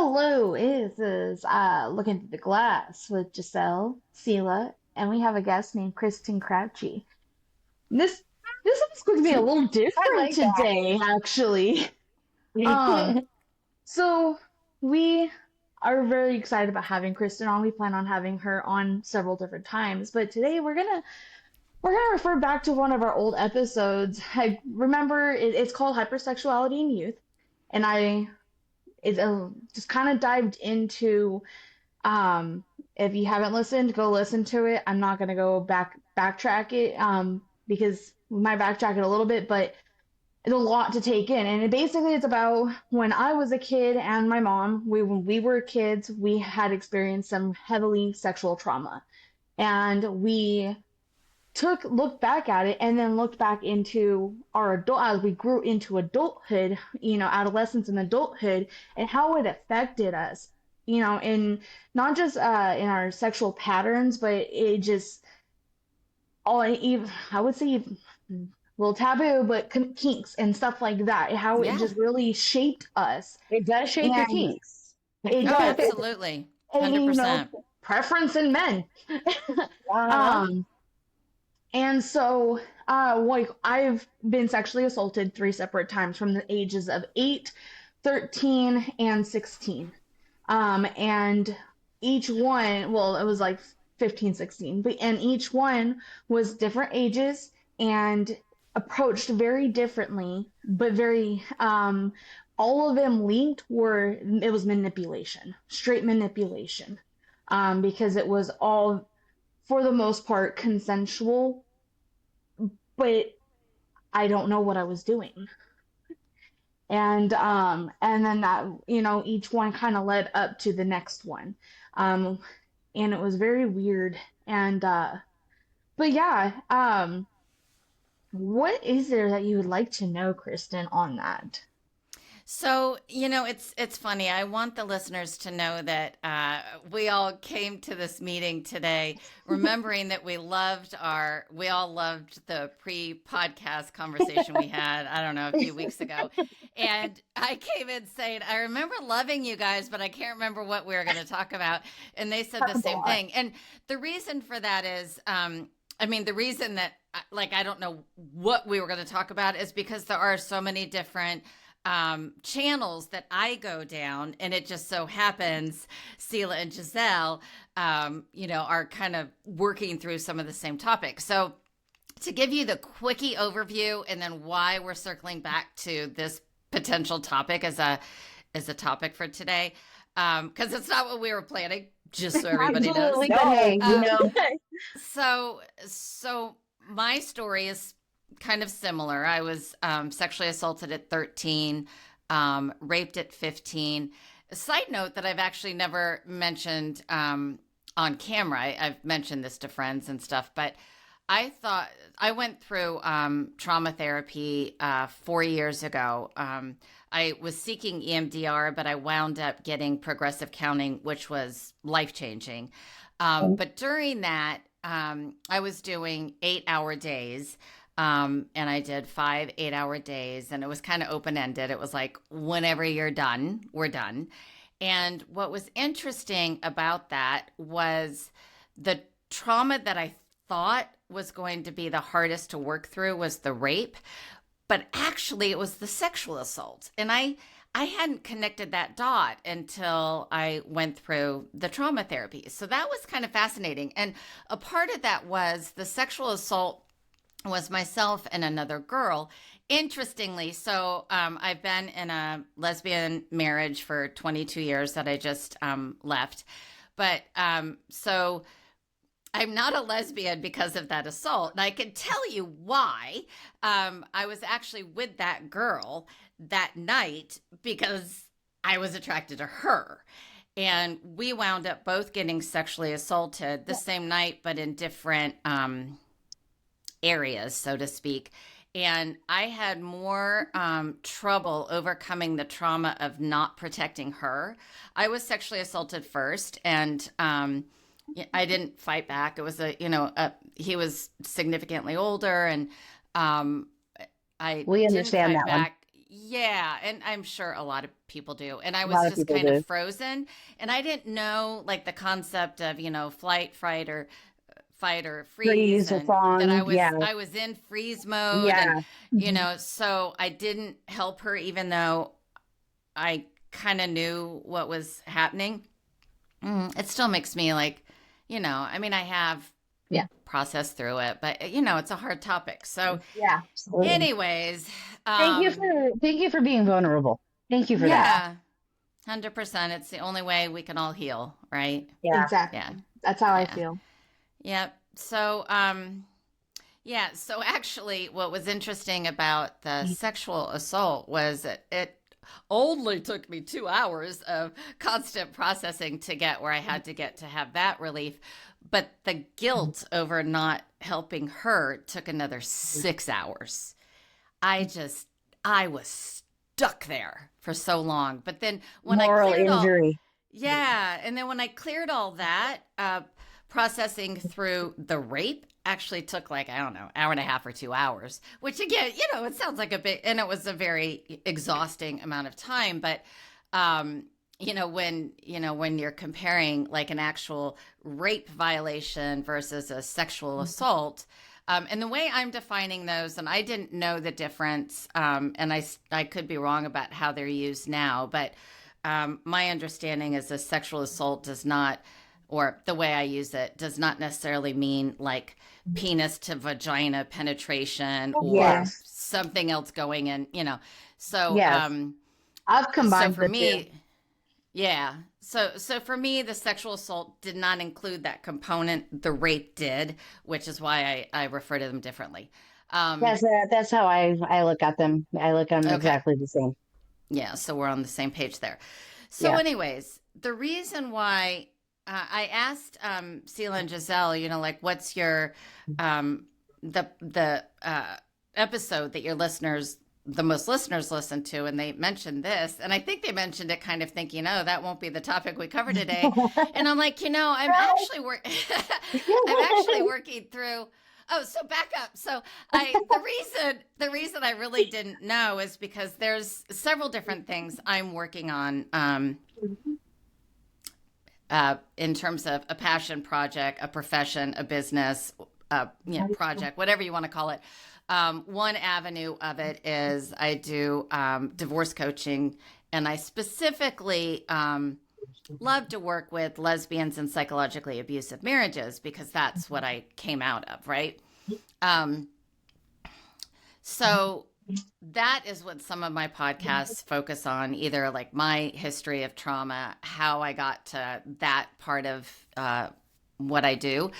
Hello, this is Looking Through the Glass with Jeselle, Sela, and we have a guest named Kristen Crouchy. This this is going to be a little I different like that. today, actually. Um, so we are very excited about having Kristen on. We plan on having her on several different times, but today we're gonna refer back to one of our old episodes. I remember it's called Hypersexuality in Youth, and I it just kind of dived into. If you haven't listened, go listen to it. I'm not gonna go backtrack it because we might backtrack it a little bit, but it's a lot to take in. And basically, it's about when I was a kid and my mom. When we were kids, we had experienced some heavily sexual trauma, and we took looked back at it and then looked back into our adult as we grew into adulthood, adolescence and adulthood, and how it affected us, in not just in our sexual patterns, but it just all even I would say a little taboo, but kinks and stuff like that, how it Yeah. just really shaped us, It does shape your and kinks. it Oh, does, absolutely. and 100%. preference in men. Uh-huh. um And so, like, I've been sexually assaulted three separate times from the ages of 8, 13, and 16. And each one, well, it was like 15, 16, and each one was different ages and approached very differently, but all of them linked were, it was manipulation, straight manipulation, because it was all, for the most part, consensual, but I don't know what I was doing. And then that, each one kind of led up to the next one. Um and it was very weird. And but yeah, what is there that you would like to know, Kristen, on that? So, it's funny. I want the listeners to know that we all came to this meeting today, remembering that we all loved the pre-podcast conversation we had, I don't know, a few weeks ago. And I came in saying, I remember loving you guys, but I can't remember what we were going to talk about. And they said the same thing. And the reason for that is, the reason that, like, I don't know what we were going to talk about is because there are so many different channels that I go down, and it just so happens Sela and Jeselle, are kind of working through some of the same topics. So to give you the quickie overview, and then why we're circling back to this potential topic as a topic for today, because it's not what we were planning. Just so everybody knows. Absolutely. No, But hey, So my story is kind of similar. I was sexually assaulted at 13, raped at 15. A side note that I've actually never mentioned on camera. I've mentioned this to friends and stuff, but I went through trauma therapy 4 years ago. I was seeking EMDR, but I wound up getting progressive counting, which was life changing. But during that, I was doing 8-hour days. And I did 5 8-hour days, and it was kind of open ended. It was like, whenever you're done, we're done. And what was interesting about that was the trauma that I thought was going to be the hardest to work through was the rape, but actually it was the sexual assault. And I hadn't connected that dot until I went through the trauma therapy. So that was kind of fascinating. And a part of that was the sexual assault was myself and another girl. Interestingly, so I've been in a lesbian marriage for 22 years that I just left. But so I'm not a lesbian because of that assault. And I can tell you why. I was actually with that girl that night because I was attracted to her. And we wound up both getting sexually assaulted the same night, but in different areas, so to speak. And I had more trouble overcoming the trauma of not protecting her. I was sexually assaulted first, and I didn't fight back. It was he was significantly older, and I we didn't understand fight that one. back. Yeah, and I'm sure a lot of people do. And I A was lot of just people kind of do. frozen, and I didn't know like the concept of, flight, fight or freeze, Freeze, a and that song. Yeah. I was in freeze mode, and Yeah. Mhm. so I didn't help her even though I kind of knew what was happening. It still makes me like, I mean, I have Yeah. processed through it, but it's a hard topic. So, Yeah. Absolutely. anyways, Thank you for being vulnerable. Thank you for that. yeah, 100%. It's the only way we can all heal, right? Yeah. Yeah, Exactly. That's how I yeah, feel. yep. So, yeah. So actually, what was interesting about the sexual assault was that it only took me 2 hours of constant processing to get where I had to get to have that relief. But the guilt over not helping her took another 6 hours. I just, I was stuck there for so long. But then when I Moral cleared all, injury. yeah, and then when I cleared all that, processing through the rape actually took like, I don't know, hour and a half or 2 hours, which again, it sounds like a bit, and it was a very exhausting amount of time. But, when you're comparing like an actual rape violation versus a sexual assault, and the way I'm defining those, and I didn't know the difference, and I could be wrong about how they're used now, but my understanding is a sexual assault does not, or the way I use it, does not necessarily mean like penis to vagina penetration or Yes. Yes. something else going in. So, Yes. I've so combined for the two. me, yeah. So for me, the sexual assault did not include that component. The rape did, which is why I refer to them differently. Um, That's how I look at them. I look at them okay. exactly the same. Yeah, so we're on the same page there. So, Yeah. anyways, the reason why I asked Sela and Jeselle, like, what's your the episode that the most listeners listen to, and they mentioned this, and I think they mentioned it kind of thinking, oh, that won't be the topic we cover today, and I'm like, I'm actually working through. Oh, so back up. So the reason I really didn't know is because there's several different things I'm working on in terms of a passion project, a profession, a business, project, whatever you want to call it. One avenue of it is I do divorce coaching, and I specifically love to work with lesbians and psychologically abusive marriages because that's what I came out of, right? Um, so that is what some of my podcasts focus on, either like my history of trauma, how I got to that part of what I do.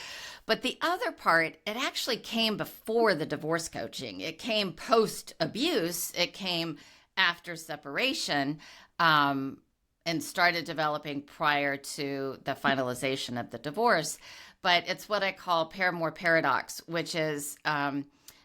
But the other part, it actually came before the divorce coaching. It came post abuse. It came after separation, and started developing prior to the finalization of the divorce. But it's what I call paramour paradox, which is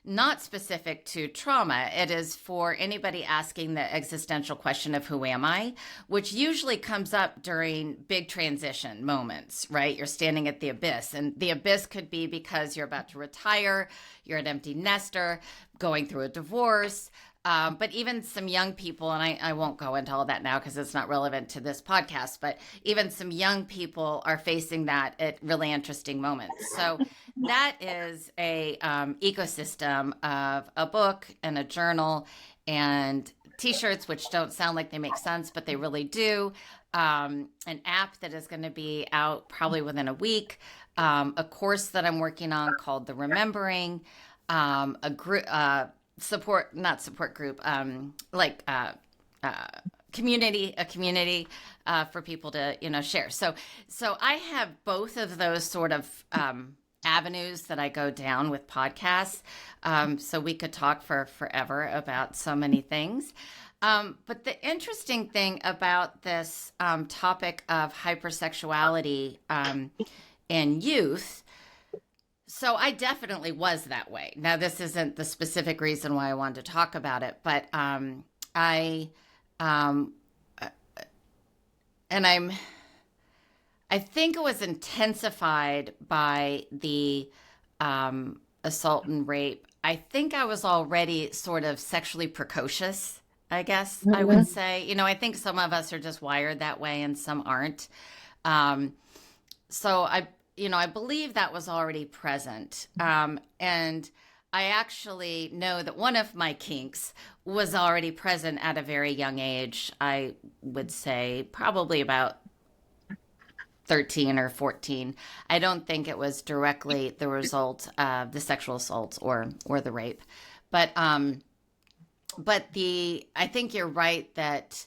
not specific to trauma. It is for anybody asking the existential question of who am I, which usually comes up during big transition moments, right? You're standing at the abyss, and the abyss could be because you're about to retire, you're an empty nester, going through a divorce. But even some young people, and I won't go into all that now because it's not relevant to this podcast, but even some young people are facing that at really interesting moments. So that is a ecosystem of a book and a journal and t-shirts, which don't sound like they make sense, but they really do. An app that is going to be out probably within a week. A course that I'm working on called the Remembering. A group. Not support group, community, a community for people to share. So I have both of those sort of avenues that I go down with podcasts. So we could talk for forever about so many things. But the interesting thing about this topic of hypersexuality in youth. So I definitely was that way. Now, this isn't the specific reason why I wanted to talk about it, but I, um, and I think it was intensified by the assault and rape. I think I was already sort of sexually precocious I guess I would Mhm. say. I think some of us are just wired that way and some aren't. Um, so I believe that was already present. And I actually know that one of my kinks was already present at a very young age. I would say probably about 13 or 14. I don't think it was directly the result of the sexual assault or the rape. But the I think you're right that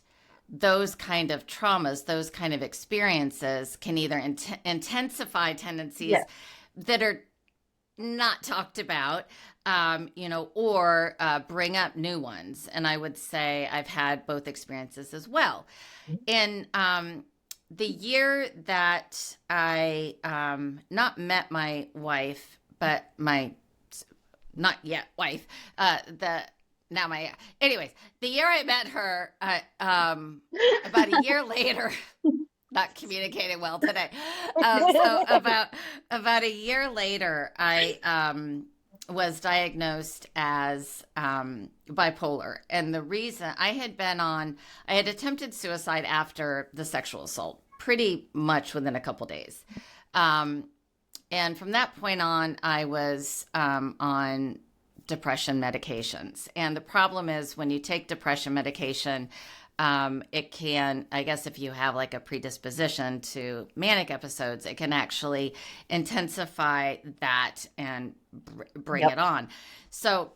those kind of traumas, those kind of experiences can either intensify tendencies Yes. that are not talked about, or bring up new ones. And I would say I've had both experiences as well. In the year that I not met my wife, but my not yet wife, the now my anyways, the year I met her, about a year later, not communicating well today. So about a year later, I was diagnosed as bipolar, and the reason I had attempted suicide after the sexual assault, pretty much within a couple days. Um, and from that point on, I was on depression medications. And the problem is when you take depression medication, it can, I guess, if you have like a predisposition to manic episodes, it can actually intensify that and bring Yep. it on. So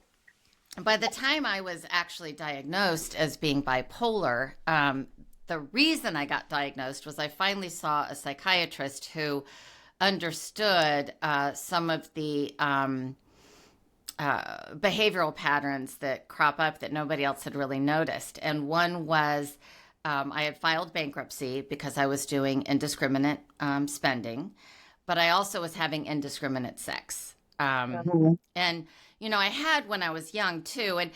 by the time I was actually diagnosed as being bipolar, the reason I got diagnosed was I finally saw a psychiatrist who understood some of the behavioral patterns that crop up that nobody else had really noticed. And one was I had filed bankruptcy because I was doing indiscriminate spending, but I also was having indiscriminate sex. Mhm. And I had when I was young too. And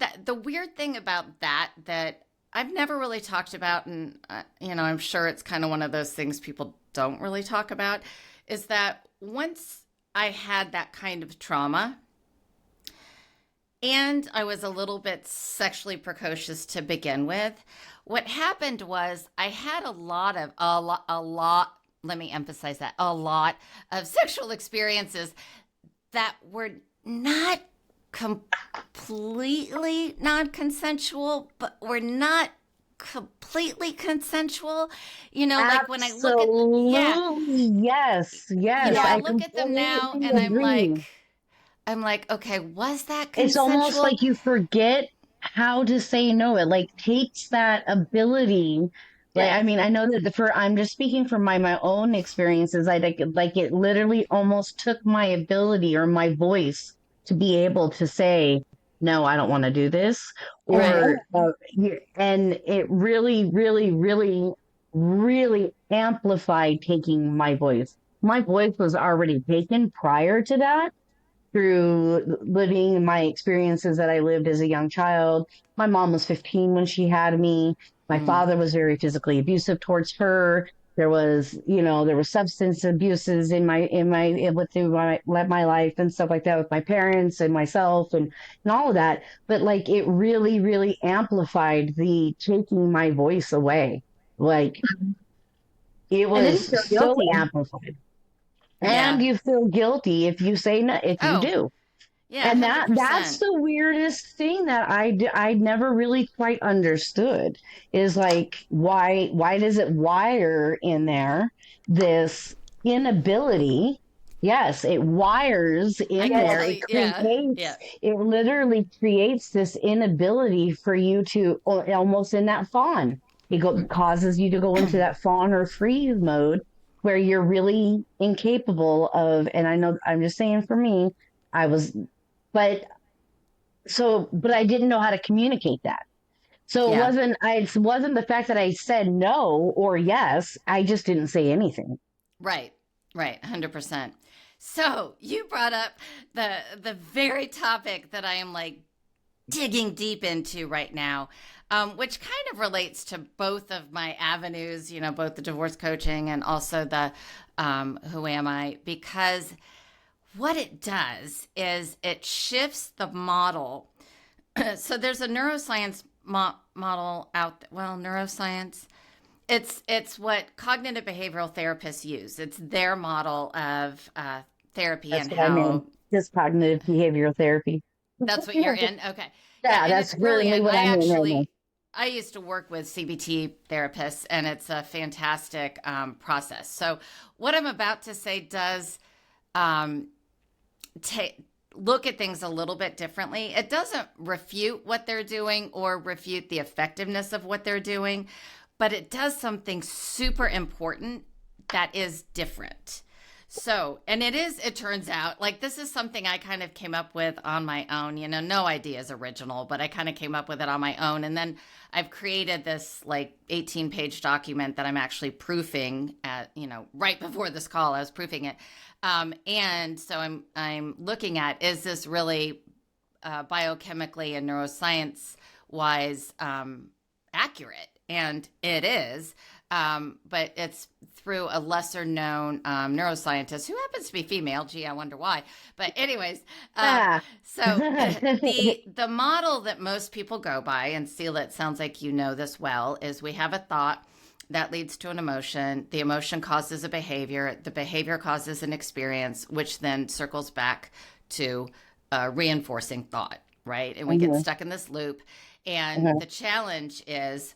that the weird thing about that I've never really talked about, and I'm sure it's kind of one of those things people don't really talk about, is that once I had that kind of trauma, and I was a little bit sexually precocious to begin with. What happened was I had a lot, let me emphasize that, a lot of sexual experiences that were not completely non-consensual, but were not completely consensual. Like when I look at yeah, Absolutely. Yes. Yes. I Yeah. I look at them now completely and agree. I'm like, okay, was that It's almost consensual? like you forget how to say no. It like takes that ability. Like, I Yes. mean, I know that for, I'm just speaking from my own experiences. I like it literally almost took my ability or my voice to be able to say, no, I don't want to do this. Right. Or, and it really, really, really, really amplified taking my voice. My voice was already taken prior to that through living my experiences that I lived as a young child. My mom was 15 when she had me. My Mm. father was very physically abusive towards her. There was substance abuses through my life and stuff like that with my parents and myself and all of that. But like it really, really amplified the taking my voice away. Like it And then you was feel so guilty. amplified. And Yeah. you feel guilty if you say no, if you Oh, do. yeah, And that's 100%. the weirdest thing that I never really quite understood is like why does it wire in there this inability? Yes, it wires I in can there. Yes. tell It you, yeah. creates, Yeah. it literally creates this inability for you to almost in that fawn. Causes you to go into that fawn or freeze mode where you're really incapable of, and I know I'm just saying for me, I was but but I didn't know how to communicate that. So Yeah. it wasn't the fact that I said no or yes, I just didn't say anything. Right. Right. 100%. So you brought up the very topic that I am like digging deep into right now, which kind of relates to both of my avenues, both the divorce coaching and also the who am I, because what it does is it shifts the model. So there's a neuroscience model out. Well, neuroscience. It's what cognitive behavioral therapists use. It's their model of therapy That's and what I mean. how Just cognitive behavioral therapy. that's what you're in. Okay, yeah, Yeah, and it's that's currently brilliant. what I'm in right now. I used to work with CBT therapists, and it's a fantastic process. So what I'm about to say does um, look at things a little bit differently. It doesn't refute what they're doing or refute the effectiveness of what they're doing, but it does something super important that is different. So, and it turns out, like, this is something I kind of came up with on my own. You know, no idea is original, but I kind of came up with it on my own. And then I've created this like 18-page document that I'm actually proofing at, you know, right before this call, I was proofing it. And so I'm looking at, is this really biochemically and neuroscience wise accurate? And it is. But it's through a lesser known neuroscientist who happens to be female. Gee, I wonder why. But anyways, so the model that most people go by, and Sela, it sounds like you know this well, is we have a thought that leads to an emotion. The emotion causes a behavior. The behavior causes an experience, which then circles back to reinforcing thought, right? And we get stuck in this loop. And the challenge is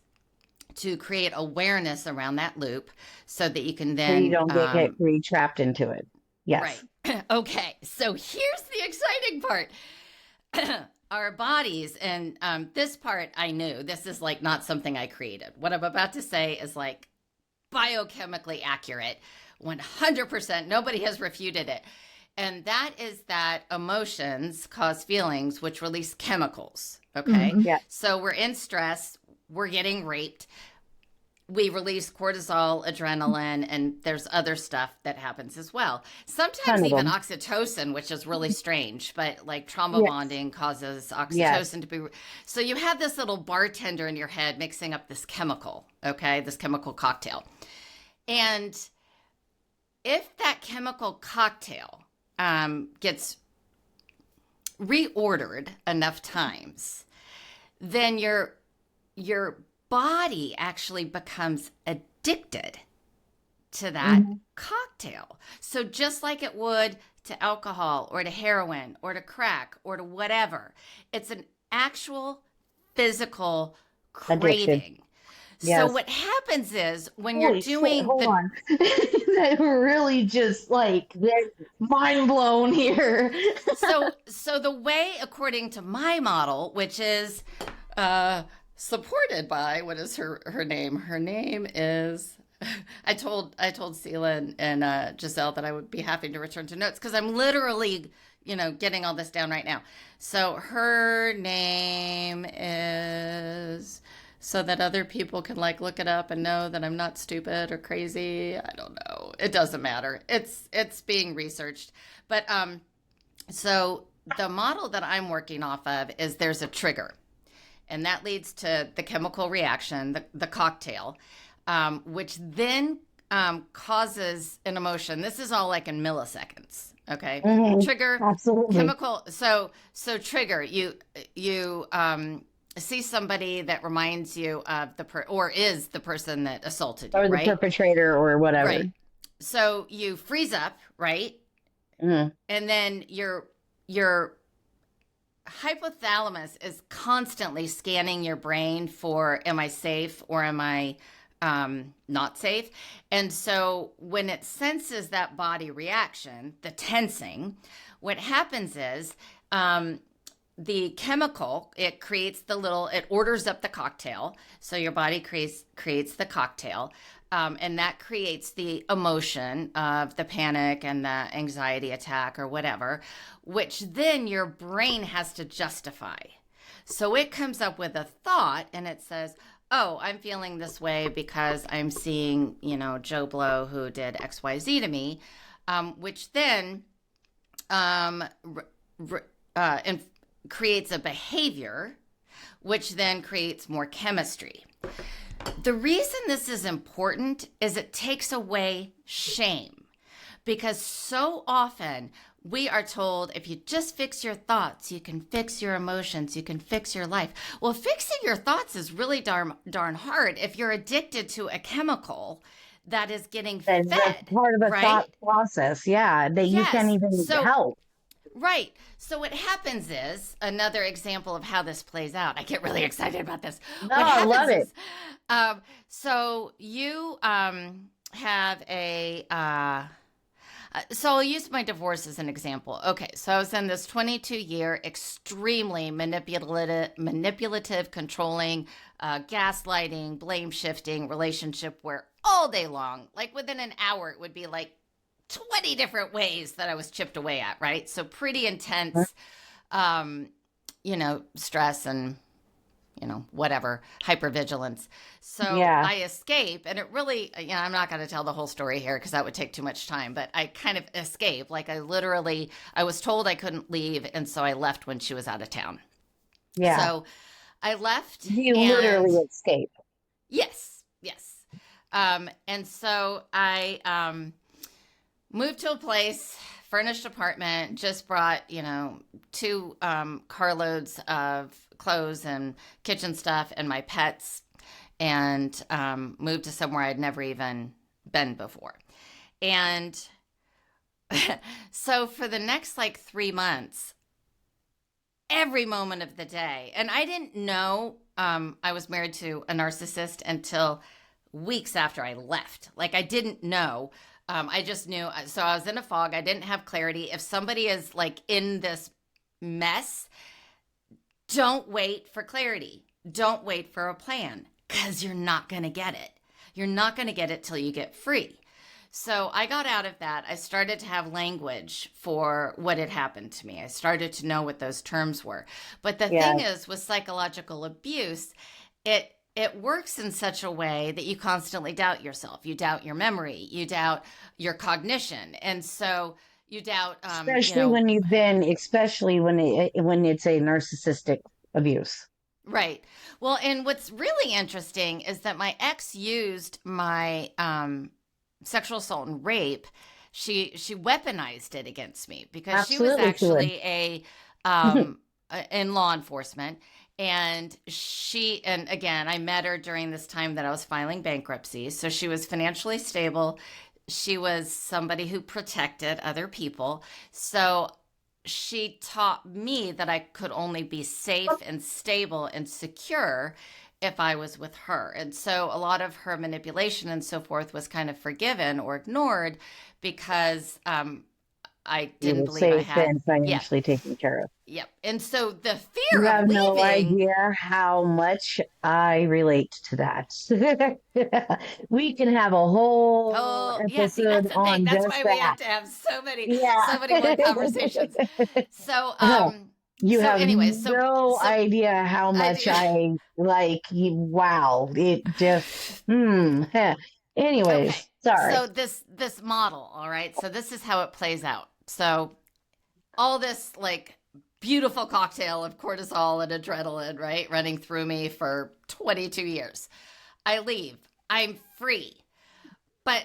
to create awareness around that loop so that you can then... So you don't get trapped into it. Yes. Right. Okay. So here's the exciting part. Our bodies, and this part I knew. This is like not something I created. What I'm about to say is like biochemically accurate. 100%. Nobody has refuted it. And that is that emotions cause feelings, which release chemicals. Okay. Yeah. So we're in stress. We're getting raped. We release cortisol, adrenaline, and there's other stuff that happens as well. Sometimes even oxytocin, which is really strange, but like trauma bonding causes oxytocin to be. So you have this little bartender in your head mixing up this chemical, okay, this chemical cocktail. And if that chemical cocktail gets reordered enough times, then your body actually becomes addicted to that cocktail. So just like it would to alcohol or to heroin or to crack or to whatever, it's an actual physical craving. Addiction. Yes. So what happens is when you're doing hold on. That really just like mind blown here. so the way, according to my model, which is supported by, what is her name? Her name is, I told Sela and Jeselle that I would be happy to return to notes because I'm literally, getting all this down right now. So her name is, so that other people can like look it up and know that I'm not stupid or crazy. I don't know. It doesn't matter. It's being researched. But so the model that I'm working off of is there's a trigger. And that leads to the chemical reaction, the cocktail, which then causes an emotion. This is all like in milliseconds. Okay. Trigger. Absolutely. Chemical. So trigger, you see somebody that reminds you of or is the person that assaulted you, or the right? perpetrator or whatever. Right. So you freeze up, right? And then your hypothalamus is constantly scanning your brain for, am I safe or am I not safe? And so when it senses that body reaction, the tensing, what happens is the chemical, it orders up the cocktail. So your body creates the cocktail. And that creates the emotion of the panic and the anxiety attack or whatever, which then your brain has to justify. So it comes up with a thought and it says, oh, I'm feeling this way because I'm seeing, Joe Blow who did XYZ to me, which then creates a behavior, which then creates more chemistry. The reason this is important is it takes away shame, because so often we are told if you just fix your thoughts, you can fix your emotions, you can fix your life. Well, fixing your thoughts is really darn hard if you're addicted to a chemical that is getting That's fed, part of the thought right? process. Yeah, that you can't Yes. even So, help. right. So, what happens is another example of how this plays out. I get really excited about this. No, What I love happens it. is, so you have a, so I'll use my divorce as an example. Okay, so I was in this 22-year, extremely manipulative, controlling, gaslighting, blame shifting relationship where all day long, like within an hour, it would be like 20 different ways that I was chipped away at, right? So pretty intense, um, stress and whatever, hypervigilance. So Yeah, I escape, and it really, I'm not going to tell the whole story here because that would take too much time, but I kind of escape. Like I was told I couldn't leave, and so I left when she was out of town. yeah. So I left, You and literally escape. yes, yes. And so I moved to a place, furnished apartment, just brought, two carloads of clothes and kitchen stuff and my pets, and moved to somewhere I'd never even been before. And so for the next like 3 months, every moment of the day, and I didn't know I was married to a narcissist until weeks after I left. Like I didn't know. I just knew. So I was in a fog. I didn't have clarity. If somebody is like in this mess, don't wait for clarity. Don't wait for a plan because you're not going to get it. You're not going to get it till you get free. So I got out of that. I started to have language for what had happened to me. I started to know what those terms were. But the Yeah, thing is, with psychological abuse, it works in such a way that you constantly doubt yourself. You doubt your memory. You doubt your cognition, and so you doubt, especially when it's a narcissistic abuse. right. Well, and what's really interesting is that my ex used my sexual assault and rape. She weaponized it against me because she was Absolutely, she would. actually um in law enforcement, and again, I met her during this time that I was filing bankruptcy, so she was financially stable. She was somebody who protected other people, so she taught me that I could only be safe and stable and secure if I was with her. And so a lot of her manipulation and so forth was kind of forgiven or ignored because I You didn't were believe I safe had. and Yeah. financially taken care of. Yep. And so the You fear of have no leaving, idea how much I relate to that. We can have a whole oh, yeah, see, episode that's the thing. on That's just why we that. have to have so many, Yeah. so many more conversations. So, You have anyway, so, no so idea how I much do. I like you. Wow. It just, Okay. Anyways, sorry. So this model, all right. So this is how it plays out. So all this like beautiful cocktail of cortisol and adrenaline, right, running through me for 22 years. I leave. I'm free. But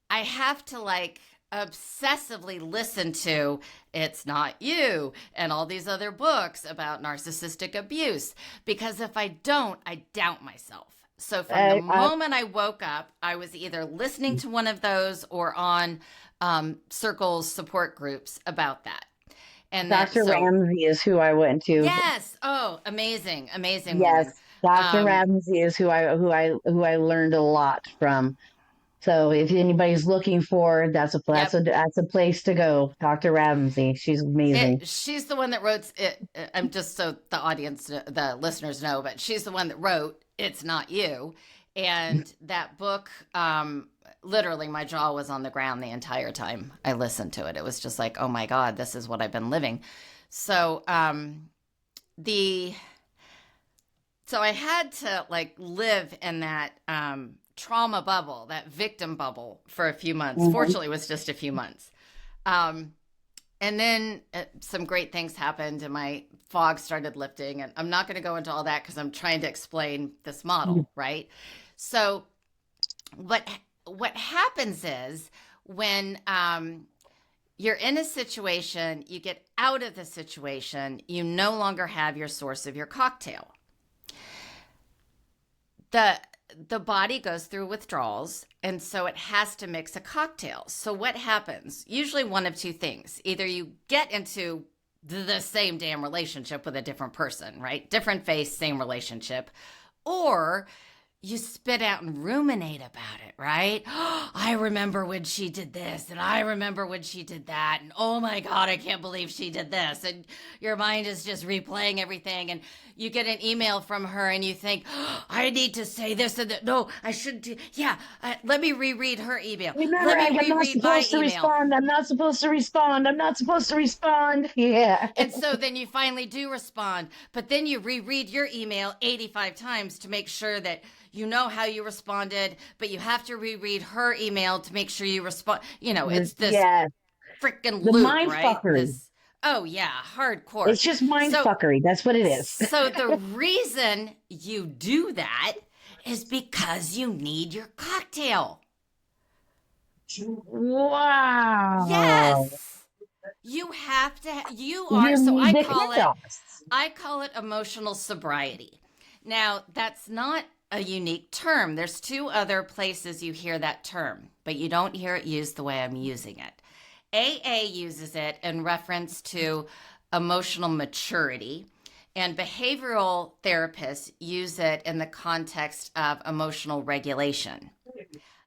I have to like obsessively listen to It's Not You and all these other books about narcissistic abuse because if I don't, I doubt myself. So from the I moment I woke up, I was either listening to one of those or on circles, support groups about that. And then, Dr. so Ramsey is who I went to. yes. Oh, amazing, amazing woman. Yes, Dr. Um, Ramsey is who I learned a lot from. So if anybody's looking for, yep. that's a place to go. Dr. Ramsey, she's amazing. She's the one that wrote it. I'm just so the audience, the listeners know, but she's the one that wrote It's Not You. And that book, literally my jaw was on the ground the entire time I listened to it. It was just like, oh my God, this is what I've been living. So, the, so I had to like live in that, trauma bubble, that victim bubble for a few months. Mhm. Fortunately, it was just a few months. Um, and then some great things happened and my fog started lifting. And I'm not going to go into all that because I'm trying to explain this model, right? So what happens is when you're in a situation, you get out of the situation, you no longer have your source of your cocktail. The body goes through withdrawals, and so it has to mix a cocktail. So what happens? Usually one of two things. Either you get into the same damn relationship with a different person, right? Different face, same relationship. Or you spit out and ruminate about it, right? I remember when she did this, and I remember when she did that, and oh my God, I can't believe she did this. And your mind is just replaying everything, and you get an email from her, and you think, I need to say this and that. No, I shouldn't do. Yeah, let me reread her email. Remember, Let me I'm not reread my supposed to email. respond. I'm not supposed to respond. I'm not supposed to respond. Yeah. And so then you finally do respond, but then you reread your email 85 times to make sure that you know how you responded, but you have to reread her email to make sure you respond. It's this Yeah. freaking The loop, mind right? fuckery. Oh yeah, hardcore. It's just mind So, fuckery. That's what it is. so the reason you do that is because you need your cocktail. Wow. Yes. You have to, you are, You so need the chaos. I call it emotional sobriety. Now, that's not a unique term. There's two other places you hear that term, but you don't hear it used the way I'm using it. AA uses it in reference to emotional maturity, and behavioral therapists use it in the context of emotional regulation.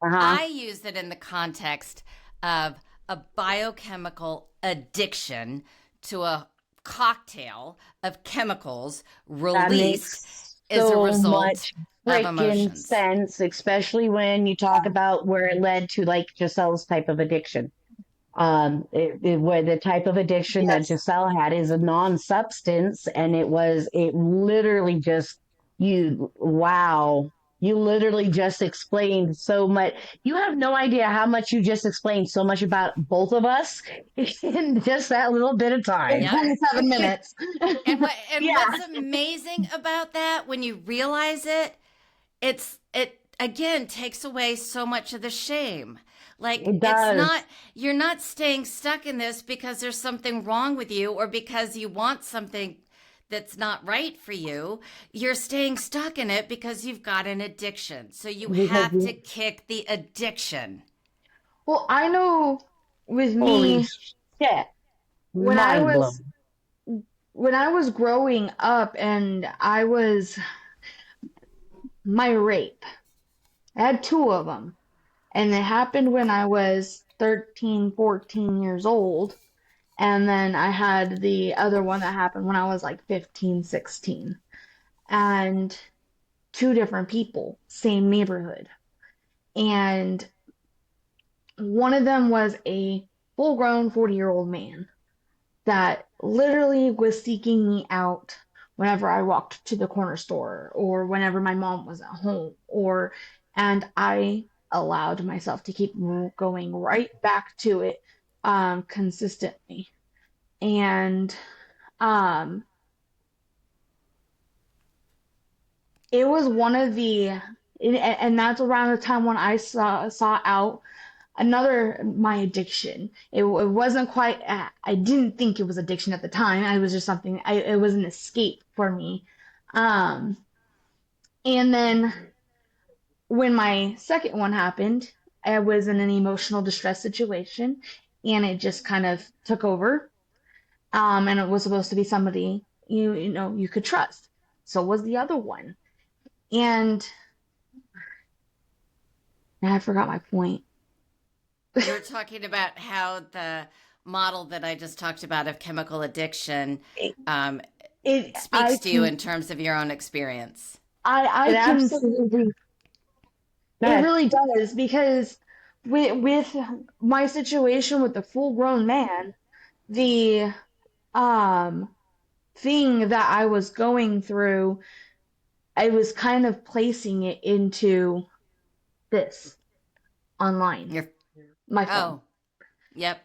Uh-huh. I use it in the context of a biochemical addiction to a cocktail of chemicals That released makes as a so result much of freaking emotions. sense, especially when you talk about where it led to like Giselle's type of addiction. Where the type of addiction that Yes. Jeselle had is a non-substance, and it literally just, wow, you literally just explained so much. You have no idea how much you just explained so much about both of us in just that little bit of In time. Yep. 27 minutes. And Yeah, what's amazing about that when you realize it, it again takes away so much of the shame. Like it it's does. not you're not staying stuck in this because there's something wrong with you or because you want something that's not right for you. You're staying stuck in it because you've got an addiction. So you Because have to kick the addiction. Well, I know with holy me, shit, when I mind was blown. when I was growing up and I was my rape. I had two of them. And it happened when I was 13, 14 years old. And then I had the other one that happened when I was like 15, 16. And two different people, same neighborhood. And one of them was a full grown 40-year-old man that literally was seeking me out whenever I walked to the corner store or whenever my mom was at home and I allowed myself to keep going right back to it consistently. And um it was one of and that's around the time when I saw out another my addiction. It wasn't quite. I didn't think it was addiction at the time. I was just something. It was an escape for me. Um, and then when my second one happened, I was in an emotional distress situation, and it just kind of took over. And it was supposed to be somebody you could trust. So was the other one, and I forgot my point. You were talking about how the model that I just talked about of chemical addiction It, um, I speaks to you can in terms of your own experience. It I can absolutely. Go It ahead. really does because with my situation with the full grown man, the um thing that I was going through, I was kind of placing it into this online, You're, my phone. oh, yep.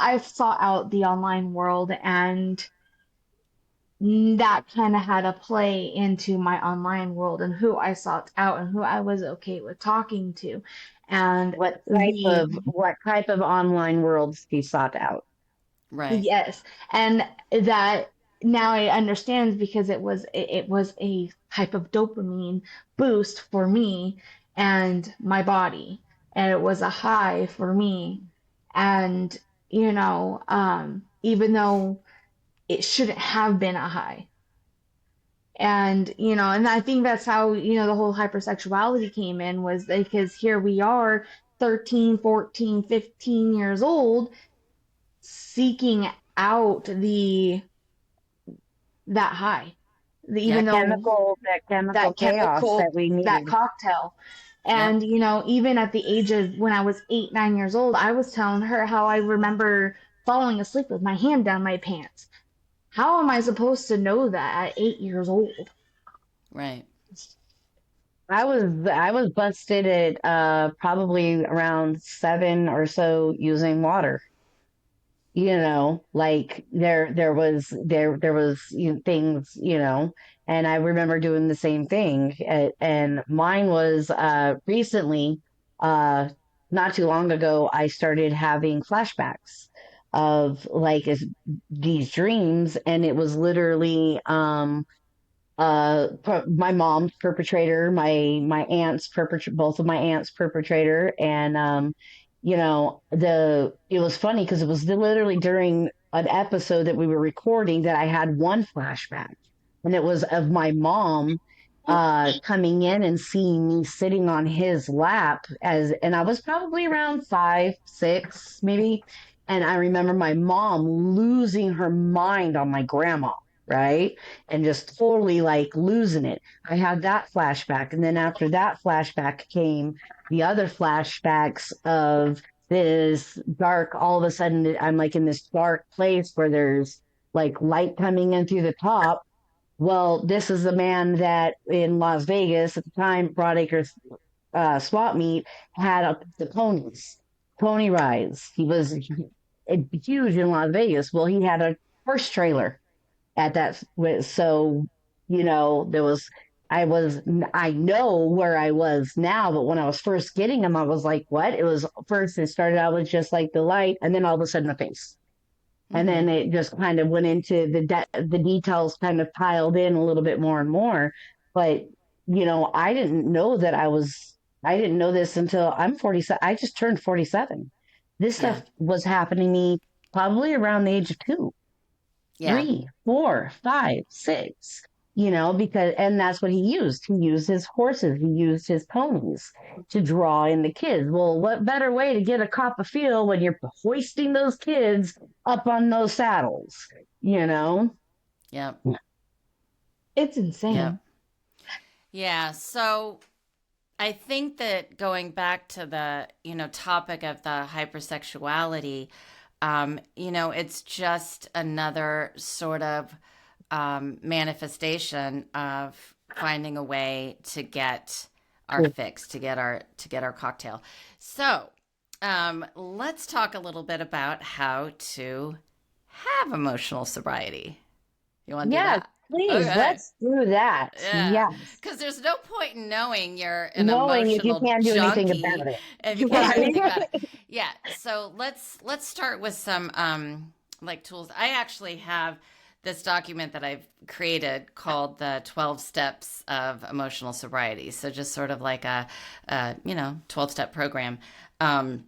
I sought out the online world and that kind of had a play into my online world and who I sought out and who I was okay with talking to. And the What type of online worlds he sought out? Right. yes, and that now I understand because it was a type of dopamine boost for me and my body, and it was a high for me, and even though it shouldn't have been a high, and and I think that's how the whole hypersexuality came in, was because here we are 13, 14, 15 years old seeking out the that high, even Yep. though That chemical that chaos chemical, that we that needed. cocktail. Yep. And even at the age of when I was 8, 9 years old, I was telling her how I remember falling asleep with my hand down my pants. How am I supposed to know that at 8 years old? Right. I was busted at probably around 7 or so using water. Like there was things, and I remember doing the same thing. And mine was recently, uh not too long ago, I started having flashbacks of like these dreams, and it was literally my mom's perpetrator, my aunt's perpetrator, both of my aunts perpetrator. And the it was funny because it was literally during an episode that we were recording that I had one flashback, and it was of my mom coming in and seeing me sitting on his lap, and I was probably around 5, 6 maybe. And I remember my mom losing her mind on my grandma, right? And just totally like losing it. I had that flashback. And then after that flashback came the other flashbacks of this dark, all of a sudden I'm like in this dark place where there's like light coming in through the top. Well, this is the man that in Las Vegas at the time, Broadacre swap meet, had the ponies, pony rides. He was huge in Las Vegas. Well, he had a horse trailer at that. So there was, I know where I was now, but when I was first getting them, I was like, what? It was first, it started out with just like the light, and then all of a sudden a face, and Mm-hmm. then it just kind of went into the details, kind of piled in a little bit more and more. But I didn't know that I didn't know this until I'm 47. I just turned 47. This Yeah. stuff was happening to me probably around the age of 2, Yeah. 3, 4, 5, 6, because, and that's what he used. He used his horses, he used his ponies to draw in the kids. Well, what better way to get a cop a feel when you're hoisting those kids up on those saddles, you know? Yep. It's Yep. insane. Yeah. So I think that going back to the, topic of the hypersexuality, it's just another sort of manifestation of finding a way to get our fix, to get our cocktail. So, let's talk a little bit about how to have emotional sobriety. You want to do Yes, that? please, Okay. let's do that. Yeah, Yes. because there's no point in knowing you're an Knowing if you emotional can't do anything about junkie it. if you can't do Right. anything about it. Yeah, so let's start with some like tools. I actually have this document that I've created called the 12 steps of emotional sobriety. So just sort of like a 12-step program. Um,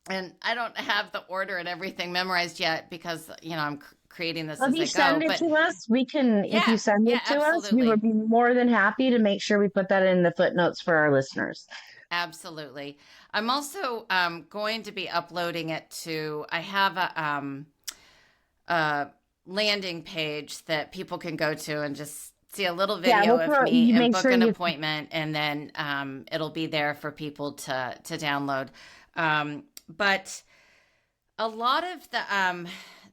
and I don't have the order and everything memorized yet because I'm creating this If as you I go. send it But to us, we can, if you yeah, send yeah, it to us, we would absolutely. be more than happy to make sure we put that in the footnotes for our listeners. Absolutely. I'm also going to be uploading it to, I have a landing page that people can go to and just see a little Yeah, video we'll of throw, me you and make book sure an you, appointment, and then it'll be there for people to download. But a lot of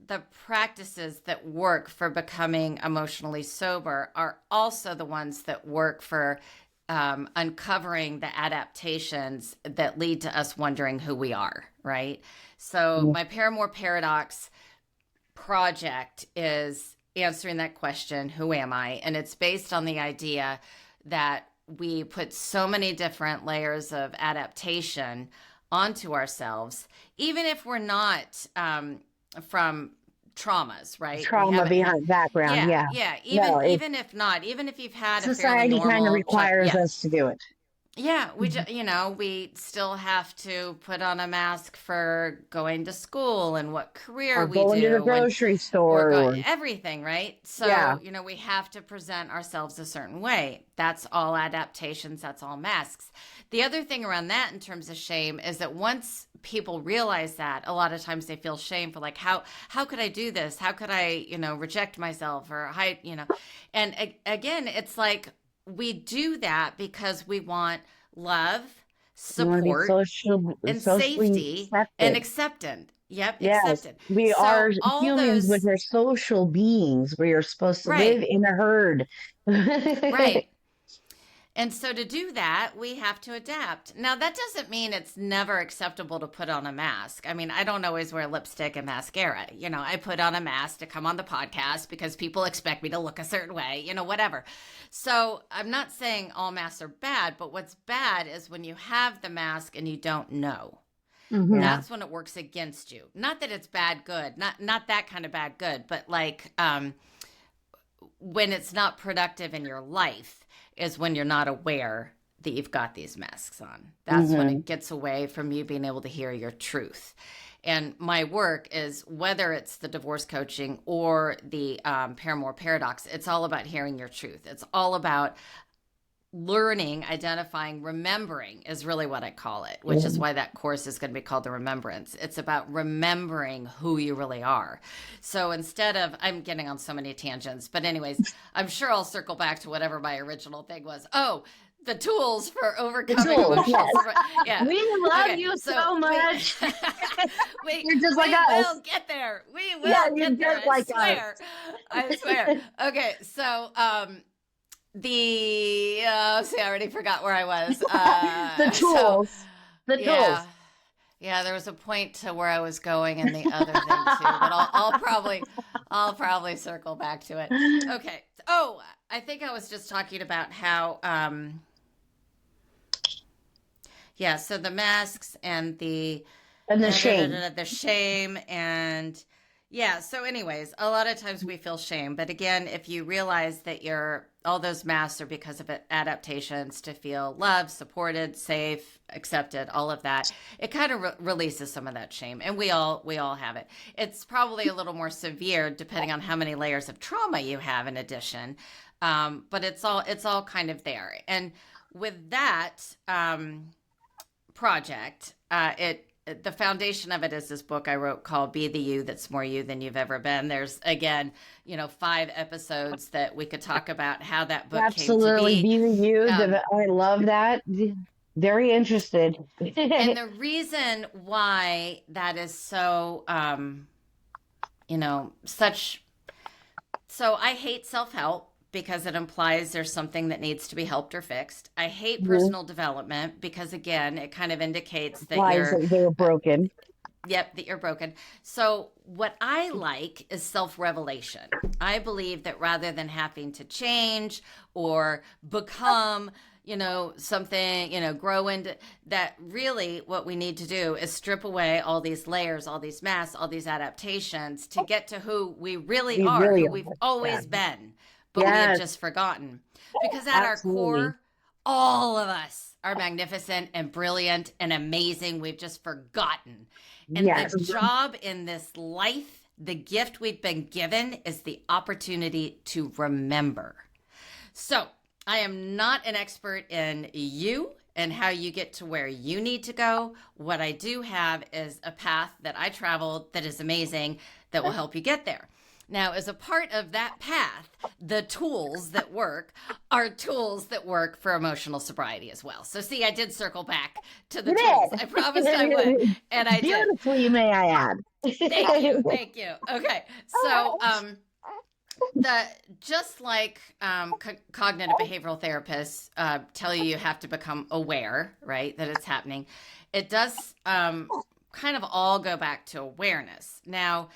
the practices that work for becoming emotionally sober are also the ones that work for uncovering the adaptations that lead to us wondering who we are, right? So my Paramore Paradox project is answering that question, who am I? And it's based on the idea that we put so many different layers of adaptation onto ourselves, even if we're not from traumas, right? We Trauma haven't had, behind background. yeah, Yeah. yeah. No, Even if not, even if you've had a fairly society kind of normal, requires yeah, us to do it. yeah, we still have to put on a mask for going to school and what career Or we going to the do and grocery or store. go Or, everything, right? yeah. So, we have to present ourselves a certain way. That's all adaptations, that's all masks. The other thing around that in terms of shame is that once people realize that, a lot of times they feel shame for like how could I do this? How could I, reject myself or hide. And again, it's like we do that because we want love, We want to be support, and socially safety and accepted. accepted. Yep, Yes, accepted. we So are all humans, which those, are social beings. We are supposed to right, live in a herd. right. And so to do that, we have to adapt. Now, that doesn't mean it's never acceptable to put on a mask. I mean, I don't always wear lipstick and mascara. I put on a mask to come on the podcast because people expect me to look a certain way, whatever. So I'm not saying all masks are bad, but what's bad is when you have the mask and you don't know. Yeah. That's when it works against you. Not that it's bad, good, not that kind of bad, good, but like when it's not productive in your life is when you're not aware that you've got these masks on. That's when it gets away from you being able to hear your truth. And my work is, whether it's the divorce coaching or the paramour paradox, it's all about hearing your truth. It's all about learning, identifying, remembering is really what I call it, which is why that course is going to be called the Remembrance. It's about remembering who you really are. So instead of, I'm getting on so many tangents, but anyways, I'm sure I'll circle back to whatever my original thing was. Oh, the tools for overcoming emotional. Yes. Yeah. We love Okay, you so much. You're just like we us. will get there. We Yeah, will you're get there. just like Swear. us. I swear. Okay, so see, I already forgot where I was. The So tools. The yeah, tools. yeah, there was a point to where I was going and the other thing too, but I'll probably circle back to it. Okay. Oh, I think I was just talking about how yeah, so the masks and And the shame. the shame and yeah, so anyways, a lot of times we feel shame, but again, if you realize that all those masks are because of adaptations to feel loved, supported, safe, accepted, all of that, it kind of releases some of that shame, and we all have it. It's probably a little more severe depending on how many layers of trauma you have in addition, but it's all kind of there. And with that project, the foundation of it is this book I wrote called Be the You That's More You Than You've Ever Been. There's, again, 5 episodes that we could talk about how that book Absolutely. came to be. Be the you. I love that. Very interested. And the reason why that is so, such. So I hate self-help because it implies there's something that needs to be helped or fixed. I hate personal development because, again, it kind of indicates that Lies that they were broken. Yep, that you're broken. So, what I like is self revelation. I believe that rather than having to change or become, something, grow into that, really what we need to do is strip away all these layers, all these masks, all these adaptations to get to who we really are, who we've always been, but we have just forgotten. Because at our core, all of us are magnificent and brilliant and amazing. We've just forgotten. And the job in this life, the gift we've been given, is the opportunity to remember. So I am not an expert in you and how you get to where you need to go. What I do have is a path that I traveled that is amazing that will help you get there. Now, as a part of that path, the tools that work are tools that work for emotional sobriety as well. So, see, I did circle back to the tools. I promised I would, and I did. Beautifully, may I add. Thank you. Okay, so just like cognitive behavioral therapists tell you have to become aware, right, that it's happening, it does kind of all go back to awareness. Now,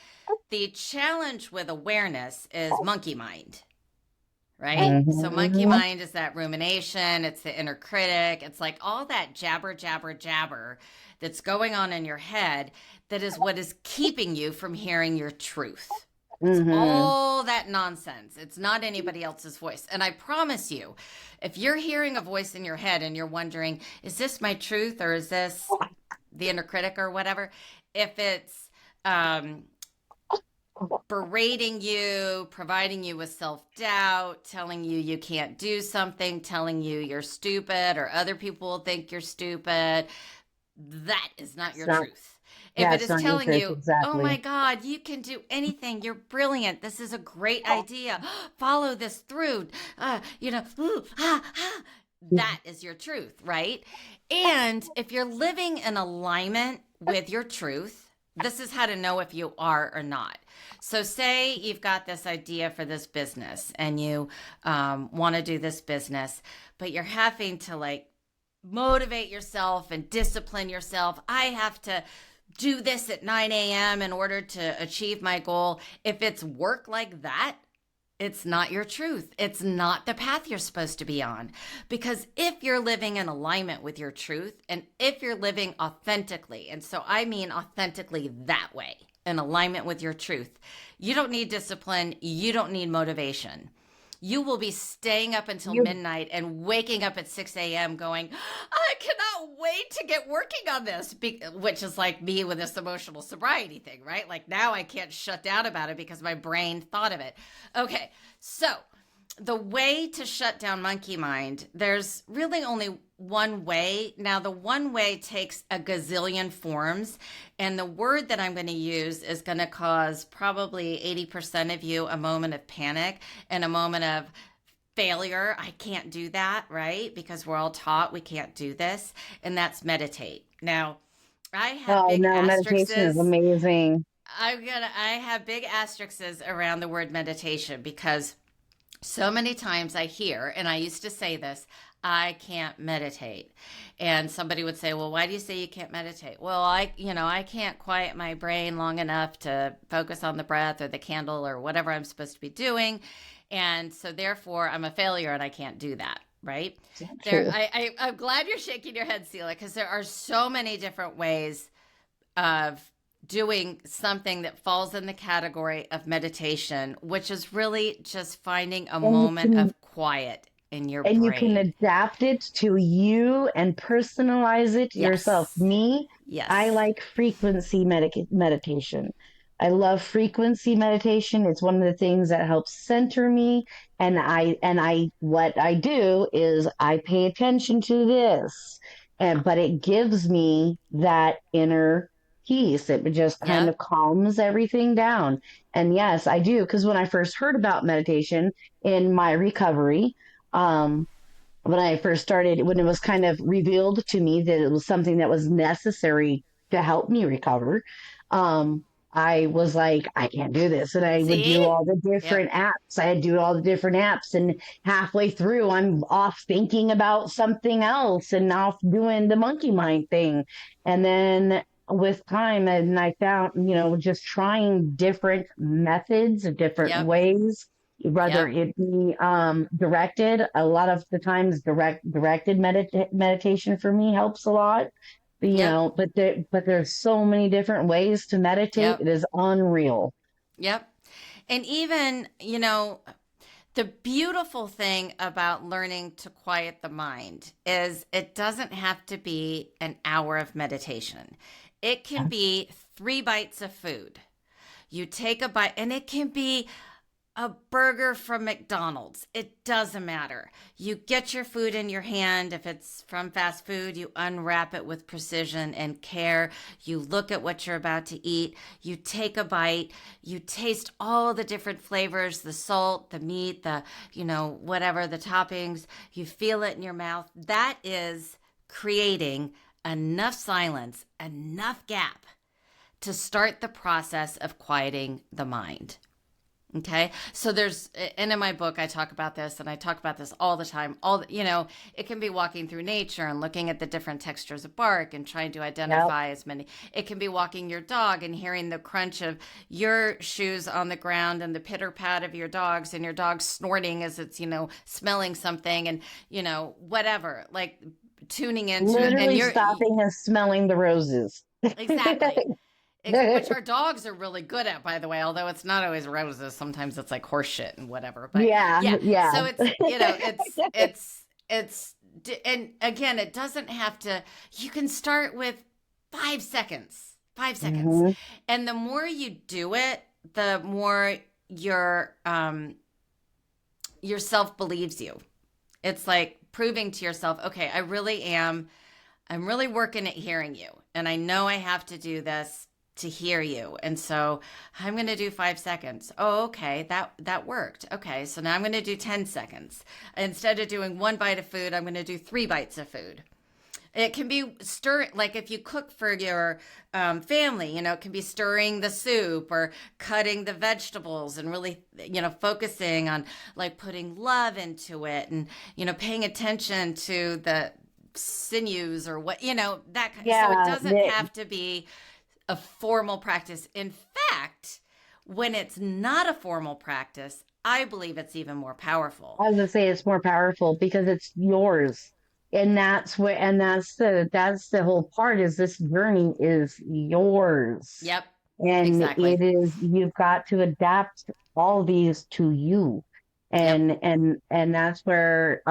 The challenge with awareness is monkey mind, right? So monkey Mhm. mind is that rumination, it's the inner critic, it's like all that jabber, jabber, jabber that's going on in your head that is what is keeping you from hearing your truth. It's Mhm. all that nonsense. It's not anybody else's voice. And I promise you, if you're hearing a voice in your head and you're wondering, is this my truth or is this the inner critic or whatever? If it's um, berating you, providing you with self doubt, telling you you can't do something, telling you you're stupid or other people will think you're stupid, that is not It's your not, truth. If yeah, it it's is not your telling truth, you, oh my exactly. God, you can do anything, you're brilliant, this is a great idea, follow this through, ooh, that is your truth, right? And if you're living in alignment with your truth, this is how to know if you are or not. So, say you've got this idea for this business and you want to do this business, but you're having to like motivate yourself and discipline yourself. I have to do this at 9 a.m. in order to achieve my goal. If it's work like that, it's not your truth. It's not the path you're supposed to be on. Because if you're living in alignment with your truth and if you're living authentically, and so I mean authentically that way, in alignment with your truth, you don't need discipline, you don't need motivation. You will be staying up until You midnight and waking up at 6 a.m. going, I cannot wait to get working on this, which is like me with this emotional sobriety thing, right? Like now I can't shut down about it because my brain thought of it. Okay, so the way to shut down monkey mind, there's really only one way. Now, the one way takes a gazillion forms, and the word that I'm going to use is going to cause probably 80% of you a moment of panic and a moment of failure. I can't do that, right? Because we're all taught we can't do this, and that's meditate. Now, I have Oh big no, meditation is asterisks. amazing. I have big asterisks around the word meditation because so many times I hear, and I used to say this, I can't meditate. And somebody would say, well, why do you say you can't meditate? Well, I can't quiet my brain long enough to focus on the breath or the candle or whatever I'm supposed to be doing. And so therefore I'm a failure and I can't do that. Right It's not there. true. I'm glad you're shaking your head, Sela, because there are so many different ways of doing something that falls in the category of meditation, which is really just finding a And you moment can of quiet in your and you can brain. adapt it to you and personalize it yourself. Yes. Me, I Yes. like frequency meditation. I love frequency meditation. It's one of the things that helps center me. And I what I do is I pay attention to this, and but it gives me that inner peace. It just kind Yep. of calms everything down. And yes, I do, because when I first heard about meditation in my recovery, um, when I first started, when it was kind of revealed to me that it was something that was necessary to help me recover, um, I was like, I can't do this. And I would do See? all the Yep. different apps. I had to do all the different apps. And halfway through, I'm off thinking about something else and off doing the monkey mind thing. And then with time, and I found, just trying different methods, different Yep. ways, whether Yep. it be directed. A lot of the times directed meditation for me helps a lot. Yep. But there's so many different ways to meditate. Yep. It is unreal. Yep. And even, the beautiful thing about learning to quiet the mind is it doesn't have to be an hour of meditation. It can be 3 bites of food. You take a bite, and it can be a burger from McDonald's. It doesn't matter. You get your food in your hand. If it's from fast food, you unwrap it with precision and care. You look at what you're about to eat. You take a bite. You taste all the different flavors, the salt, the meat, whatever, the toppings. You feel it in your mouth. That is creating enough silence, enough gap to start the process of quieting the mind. Okay. So and in my book, I talk about this and I talk about this all the time. It can be walking through nature and looking at the different textures of bark and trying to Yep. identify as many. It can be walking your dog and hearing the crunch of your shoes on the ground and the pitter pat of your dogs and your dog snorting as it's, smelling something and, whatever, like tuning into it. And Literally stopping and smelling the roses. exactly. Which our dogs are really good at, by the way, although it's not always roses. Sometimes it's like horse shit and whatever. But Yeah, yeah, yeah. so and again, it doesn't have to, you can start with 5 seconds, 5 seconds. Hmm. And the more you do it, the more yourself believes you. It's like proving to yourself, okay, I'm really working at hearing you. And I know I have to do this to hear you. And so I'm going to do 5 seconds. Oh, okay. That worked. Okay. So now I'm going to do 10 seconds. Instead of doing 1 bite of food, I'm going to do 3 bites of food. It can be stir, like if you cook for your family, it can be stirring the soup or cutting the vegetables and really, focusing on like putting love into it and, paying attention to the sinews or what, that. So it Yeah, doesn't have to be a formal practice. In fact, when it's not a formal practice, I believe it's even more powerful. I was gonna say it's more powerful because it's yours. And that's the whole part is this journey is yours. Yep, And exactly. you've got to adapt all these to you. Yep. And that's where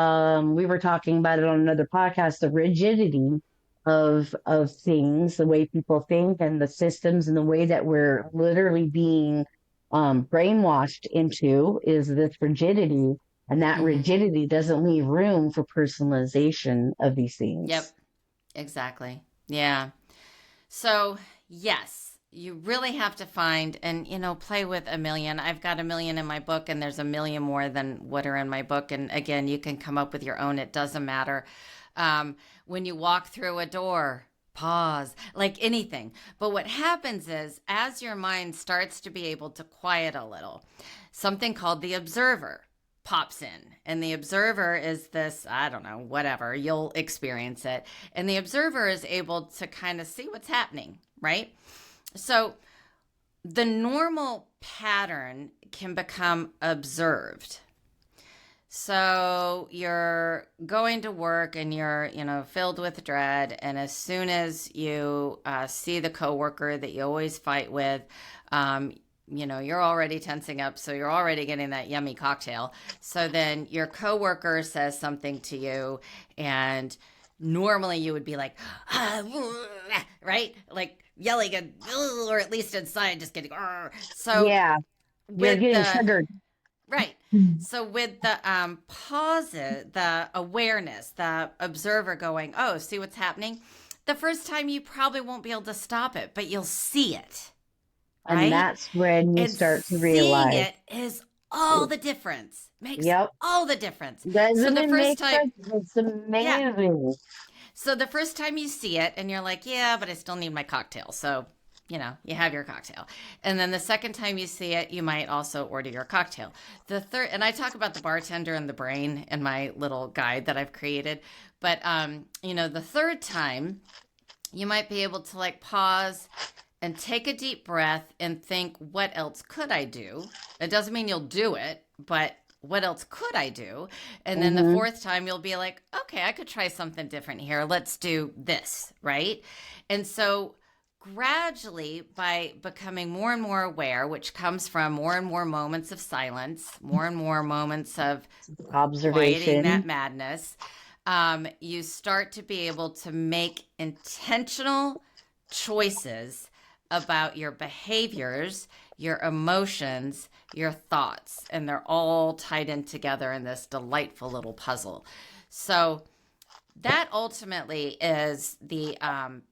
we were talking about it on another podcast, the rigidity of things, the way people think and the systems and the way that we're literally being brainwashed into is this rigidity. And that Mm-hmm. rigidity doesn't leave room for personalization of these Yep, things. exactly. Yeah. So, yes, you really have to find and, play with a million. I've got a million in my book, and there's a million more than what are in my book. And again, you can come up with your own. It doesn't matter. When you walk through a door, pause, like anything. But what happens is, as your mind starts to be able to quiet a little, something called the observer pops in. And the observer is this, I don't know, whatever, you'll experience it. And the observer is able to kind of see what's happening, right? So the normal pattern can become observed. So you're going to work and you're, filled with dread. And as soon as you see the coworker that you always fight with, you're already tensing up. So you're already getting that yummy cocktail. So then your coworker says something to you, and normally you would be like, right? Like yelling, or at least inside, just getting, so Yeah, you're with getting the, triggered. right. So with the pauses, the awareness, the observer going, oh, see what's happening? The first time you probably won't be able to stop it, but you'll see it, And right? that's when you And start to seeing realize, it is all the difference. Makes yep, all the difference. So doesn't the it first make time, sense? It's yeah. amazing. So the first time you see it and you're like, yeah, but I still need my cocktail. So, you have your cocktail. And then the second time you see it, you might also order your cocktail. The third, and I talk about the bartender and the brain in my little guide that I've created. But, the third time, you might be able to like pause and take a deep breath and think, what else could I do? It doesn't mean you'll do it, but what else could I do? And then the Hmm. fourth time, you'll be like, okay, I could try something different here. Let's do this, right? And so gradually, by becoming more and more aware, which comes from more and more moments of silence, more and more moments of quieting that Observation. madness, you start to be able to make intentional choices about your behaviors, your emotions, your thoughts, and they're all tied in together in this delightful little puzzle. So that ultimately is the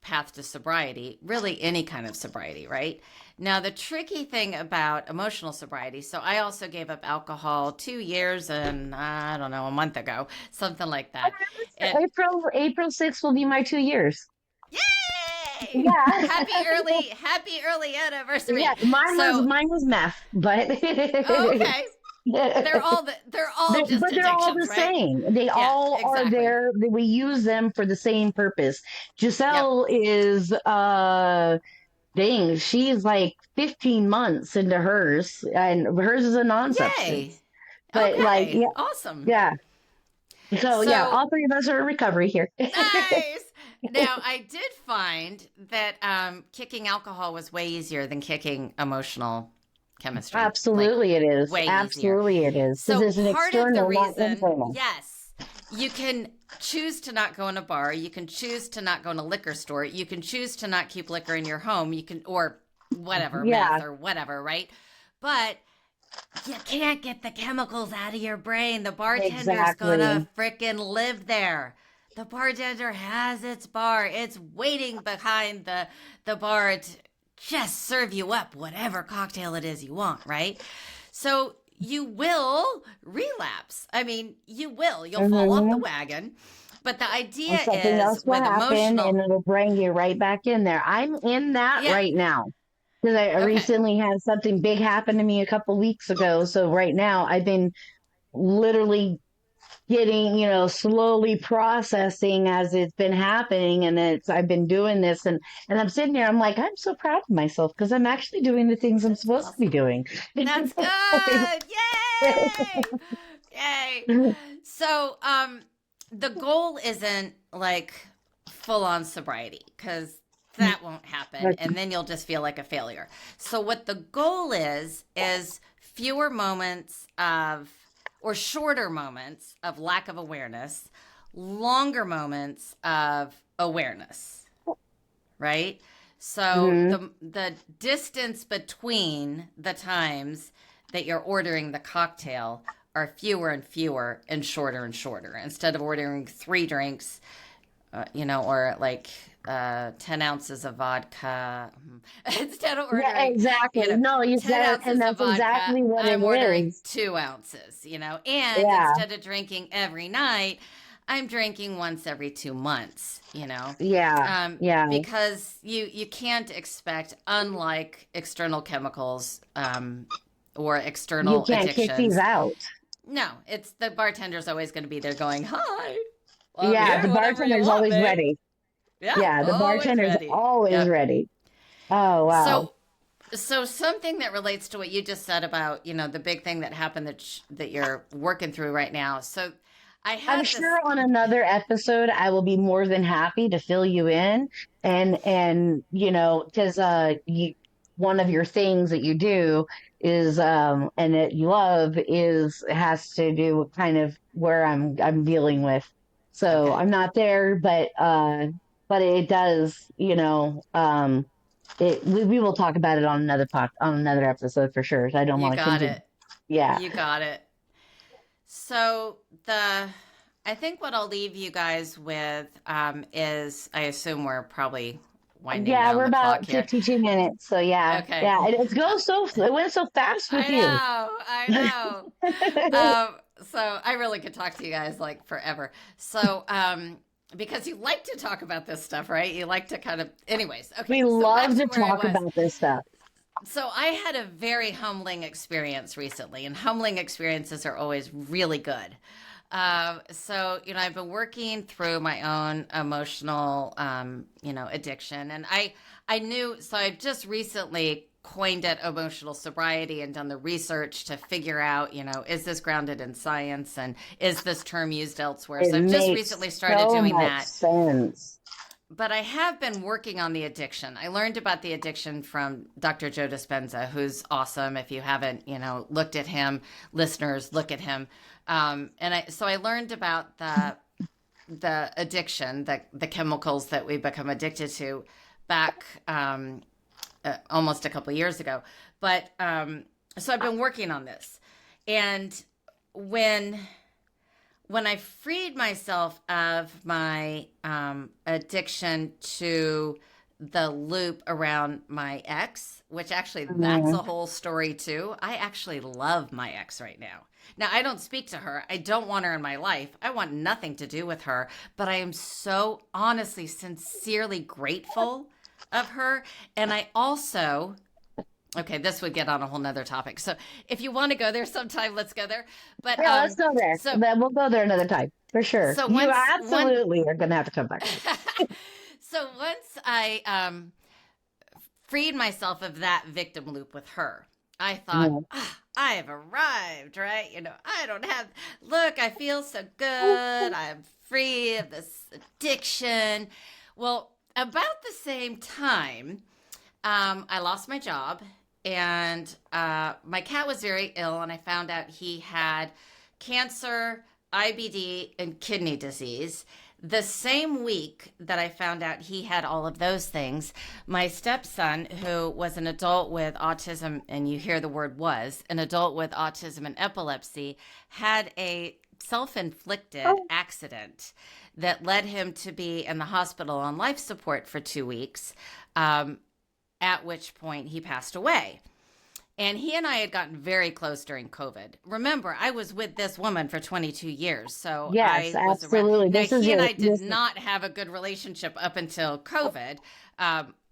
path to sobriety, really any kind of sobriety, right? Now, the tricky thing about emotional sobriety, so I also gave up alcohol 2 years and I don't know, a month ago, something like that. And April 6th will be my 2 years. yay! Yay! Yeah. Happy early anniversary. Yeah, So, mine was meth, but oh, okay. They're all just but they're all the addictions, right? same. They Yeah, all are exactly. there. We use them for the same purpose. Yep. Giselle is dang, she's like 15 months into hers, and hers is a Yay. non-substance. But like, Okay. yeah, Awesome. yeah. So yeah, So all three of us are in recovery here. nice. Now, I did find that kicking alcohol was way easier than kicking emotional chemistry. Like, Absolutely, it is. way easier. Absolutely, it is because So, it's an part of the external, not reason, internal. yes, you can choose to not go in a bar. You can choose to not go in a liquor store. You can choose to not keep liquor in your home. You can, or whatever, Yeah, meth or whatever, right? But you can't get the chemicals out of your brain. The bartender's exactly. gonna frickin' live there. The bartender has its bar. It's waiting behind the bar to just serve you up whatever cocktail it is you want, right? So you will relapse. I mean, you will. You'll fall off the Hmm. wagon. But the And idea something is else will with happen, and emotional, it'll bring you right back in there. I'm in that yeah, right now because I okay. recently had something big happen to me a couple weeks ago. So right now, I've been literally getting, slowly processing as it's been happening, and I've been doing this, and I'm sitting there, I'm like, I'm so proud of myself because I'm actually doing the things I'm That's supposed to be awesome. doing. That's good. Yay! Yay. So, the goal isn't like full on sobriety because that won't happen and then you'll just feel like a failure. So what the goal is fewer moments of or shorter moments of lack of awareness, longer moments of awareness, right? So Hmm. the distance between the times that you're ordering the cocktail are fewer and fewer and shorter. Instead of ordering 3 drinks, or like 10 ounces of vodka, instead of Yeah, ordering, exactly. No, you 10 said it, and ounces of that's vodka, exactly what it I'm ordering is. 2 ounces, and Yeah, instead of drinking every night, I'm drinking once every 2 months, yeah, yeah. because you can't expect, unlike external chemicals or You external can't kick these addictions. out. No, it's the bartender's always going to be there going, "Hi, I'm Yeah, here, the whatever you bartender's want, always babe." ready. Yeah, Yeah, the always bartender's ready. always Yep. ready. Oh, wow. So something that relates to what you just said about, the big thing that happened that you're working through right now. So I I'm had sure this. on another episode I will be more than happy to fill you in, and because one of your things that you do is and that you love is has to do with kind of where I'm dealing with. So Okay, I'm not there, but it does, we will talk about it on on another episode for sure. I don't you want to got continue. it. Yeah. You got it. So I think what I'll leave you guys with is, I assume we're probably winding Yeah, down we're the clock about here. 52 minutes. So yeah, Okay. yeah. It Uh, goes it went so fast with I you. know, I know. So I really could talk to you guys like forever. So, because you like to talk about this stuff, right? You like to kind of, anyways. We Okay, so back love to to where I talk was. about this stuff. So I had a very humbling experience recently, and humbling experiences are always really good. So I've been working through my own emotional, addiction, and I knew. So I just recently coined it emotional sobriety and done the research to figure out, is this grounded in science and is this term used elsewhere? It So I've just makes recently started so doing much that, sense. but I have been working on the addiction. I learned about the addiction from Dr. Joe Dispenza, who's awesome. If you haven't, looked at him, listeners, look at him. So I learned about the addiction, the chemicals that we become addicted to, back almost a couple of years ago. But so I've been working on this, and when when I freed myself of my addiction to the loop around my ex, which actually that's a Mhm. whole story too. I actually love my ex right now. Now, I don't speak to her. I don't want her in my life. I want nothing to do with her, but I am so honestly, sincerely grateful of her. And I also, okay, this would get on a whole nother topic. So if you want to go there sometime, let's go there. But Yeah, let's go there. so Then we'll go there another time for sure. so You once one absolutely are going to have to come back. so once I freed myself of that victim loop with her, I thought, Yeah. I have arrived, right? I don't have, look, I feel so good. I'm free of this addiction. Well, about the same time, I lost my job, and my cat was very ill, and I found out he had cancer, IBD, and kidney disease. The same week that I found out he had all of those things, my stepson, who was an adult with autism, and you hear the word was, an adult with autism and epilepsy, had a self inflicted accident that led him to be in the hospital on life support for 2 weeks, at which point he passed away. And he and I had gotten very close during COVID. Remember, I was with this woman for 22 years. So Yes, I was around. absolutely. Now, This is he and your I did not have a good relationship up until COVID,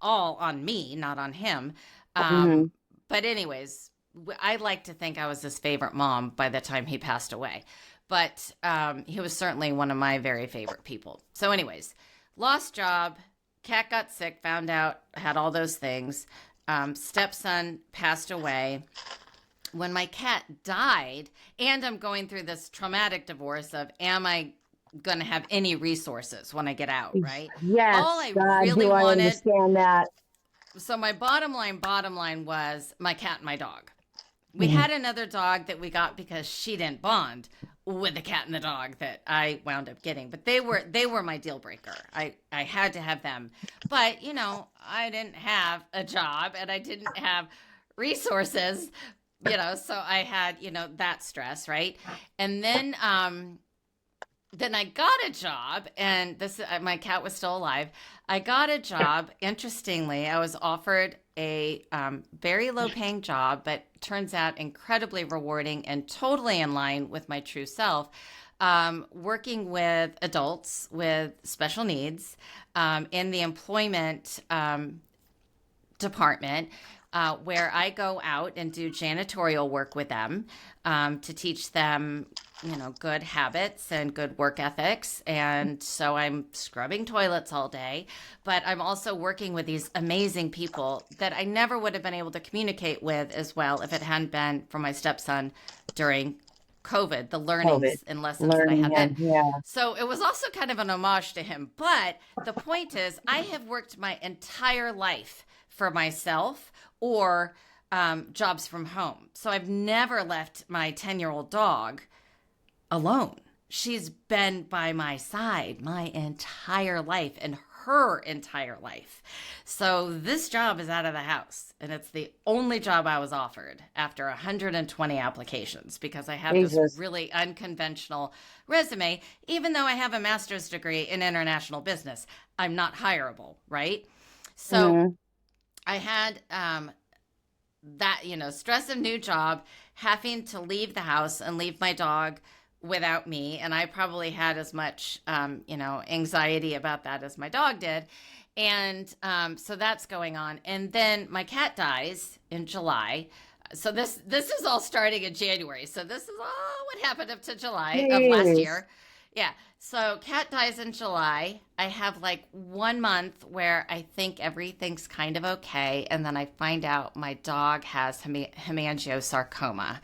all on me, not on him. Mhm. But, anyways, I like to think I was his favorite mom by the time he passed away. But he was certainly one of my very favorite people. So, anyways, lost job, cat got sick, found out, had all those things. Stepson passed away. When my cat died, and I'm going through this traumatic divorce of, am I going to have any resources when I get out, right? All Yes, I God, really do I wanted, understand that? so my bottom line was my cat and my dog. We Mhm. had another dog that we got because she didn't bond with the cat and the dog that I wound up getting, but they were my deal breaker. I had to have them. But, I didn't have a job and I didn't have resources, so I had, that stress, right? And then I got a job, and this my cat was still alive. I got a job. Interestingly, I was offered a very low paying job, but turns out incredibly rewarding and totally in line with my true self. Working with adults with special needs in the employment department, where I go out and do janitorial work with them to teach them, good habits and good work ethics. And so I'm scrubbing toilets all day, but I'm also working with these amazing people that I never would have been able to communicate with as well if it hadn't been for my stepson during COVID, the COVID, learnings and lessons that I learning had then. and yeah. So it was also kind of an homage to him. But the point is, I have worked my entire life for myself or jobs from home. So I've never left my 10-year-old dog alone. She's been by my side my entire life and her entire life. So this job is out of the house, and it's the only job I was offered after 120 applications because I have this Jesus. really unconventional resume. Even though I have a master's degree in international business, I'm not hireable, right? So Mhm. I had that, stress of new job, having to leave the house and leave my dog without me. And I probably had as much, anxiety about that as my dog did. And so that's going on. And then my cat dies in July. So this is all starting in January. So this is all what happened up to July of last Jeez. year. Yeah. So cat dies in July. I have like 1 month where I think everything's kind of okay. And then I find out my dog has hemangiosarcoma,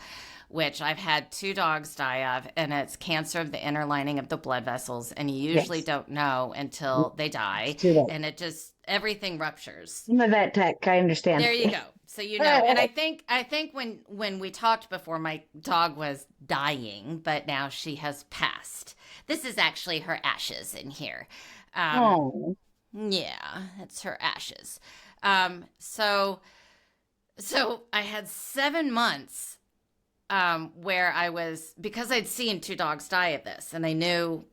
which I've had 2 dogs die of, and it's cancer of the inner lining of the blood vessels. And you usually Yes. don't know until they It's die. too late. And it just, everything ruptures. I'm a vet tech. I understand. There you go. So and I think when we talked before, my dog was dying, but now she has passed. This is actually her ashes in here. Um, Oh. yeah, it's her ashes. So I had 7 months where I was, because I'd seen 2 dogs die of this, and I knew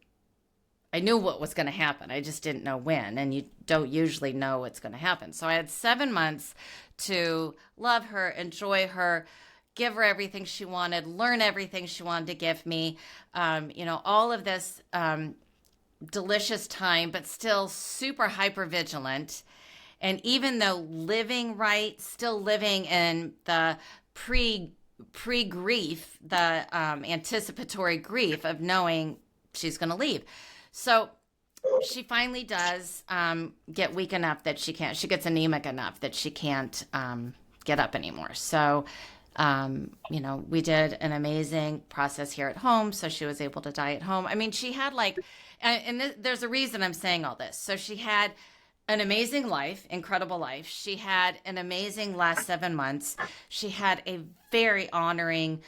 what was going to happen. I just didn't know when, and you don't usually know what's going to happen. So I had 7 months to love her, enjoy her, give her everything she wanted, learn everything she wanted to give me. All of this delicious time, but still super hyper vigilant. And even though living right, still living in the pre grief, the anticipatory grief of knowing she's going to leave. So she finally does get weak enough that she gets anemic enough that she can't get up anymore. So, we did an amazing process here at home. So she was able to die at home. I mean, she had there's a reason I'm saying all this. So she had an amazing life, incredible life. She had an amazing last 7 months. She had a very honoring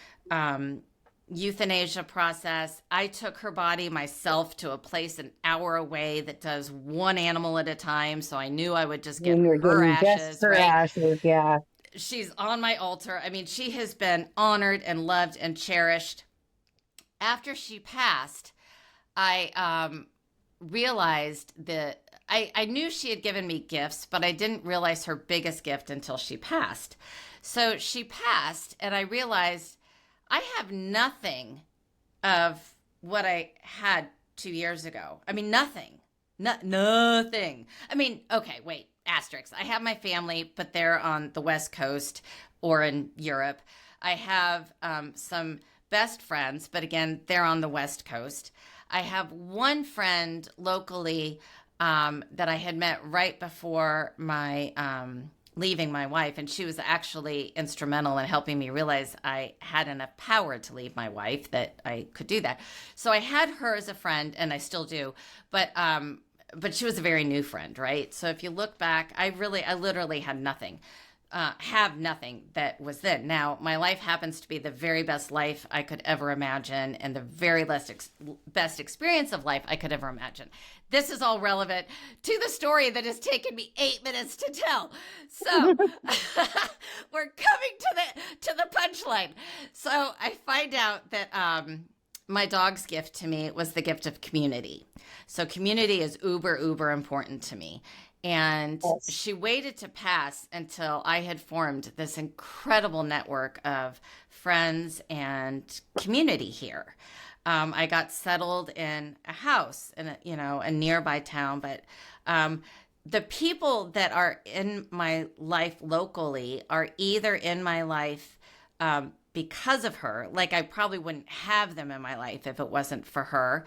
euthanasia process. I took her body myself to a place an hour away that does one animal at a time. So I knew I would just get When you're her getting just ashes, her right? ashes, yeah. She's on my altar. I mean, she has been honored and loved and cherished. After she passed, I realized that I knew she had given me gifts, but I didn't realize her biggest gift until she passed. So she passed, and I realized I have nothing of what I had 2 years ago. I mean, nothing. Nothing. I mean, okay, wait, asterisk. I have my family, but they're on the West Coast or in Europe. I have some best friends, but again, they're on the West Coast. I have one friend locally that I had met right before my leaving my wife, and she was actually instrumental in helping me realize I had enough power to leave my wife, that I could do that. So I had her as a friend, and I still do, but she was a very new friend, right? So if you look back, I literally had nothing. Have nothing that was then. Now, my life happens to be the very best life I could ever imagine, and the very best experience of life I could ever imagine. This is all relevant to the story that has taken me 8 minutes to tell. So we're coming to the punchline. So I find out that my dog's gift to me was the gift of community. So community is uber important to me. And Yes. she waited to pass until I had formed this incredible network of friends and community here. I got settled in a house in a nearby town, but the people that are in my life locally are either in my life because of her. Like, I probably wouldn't have them in my life if it wasn't for her,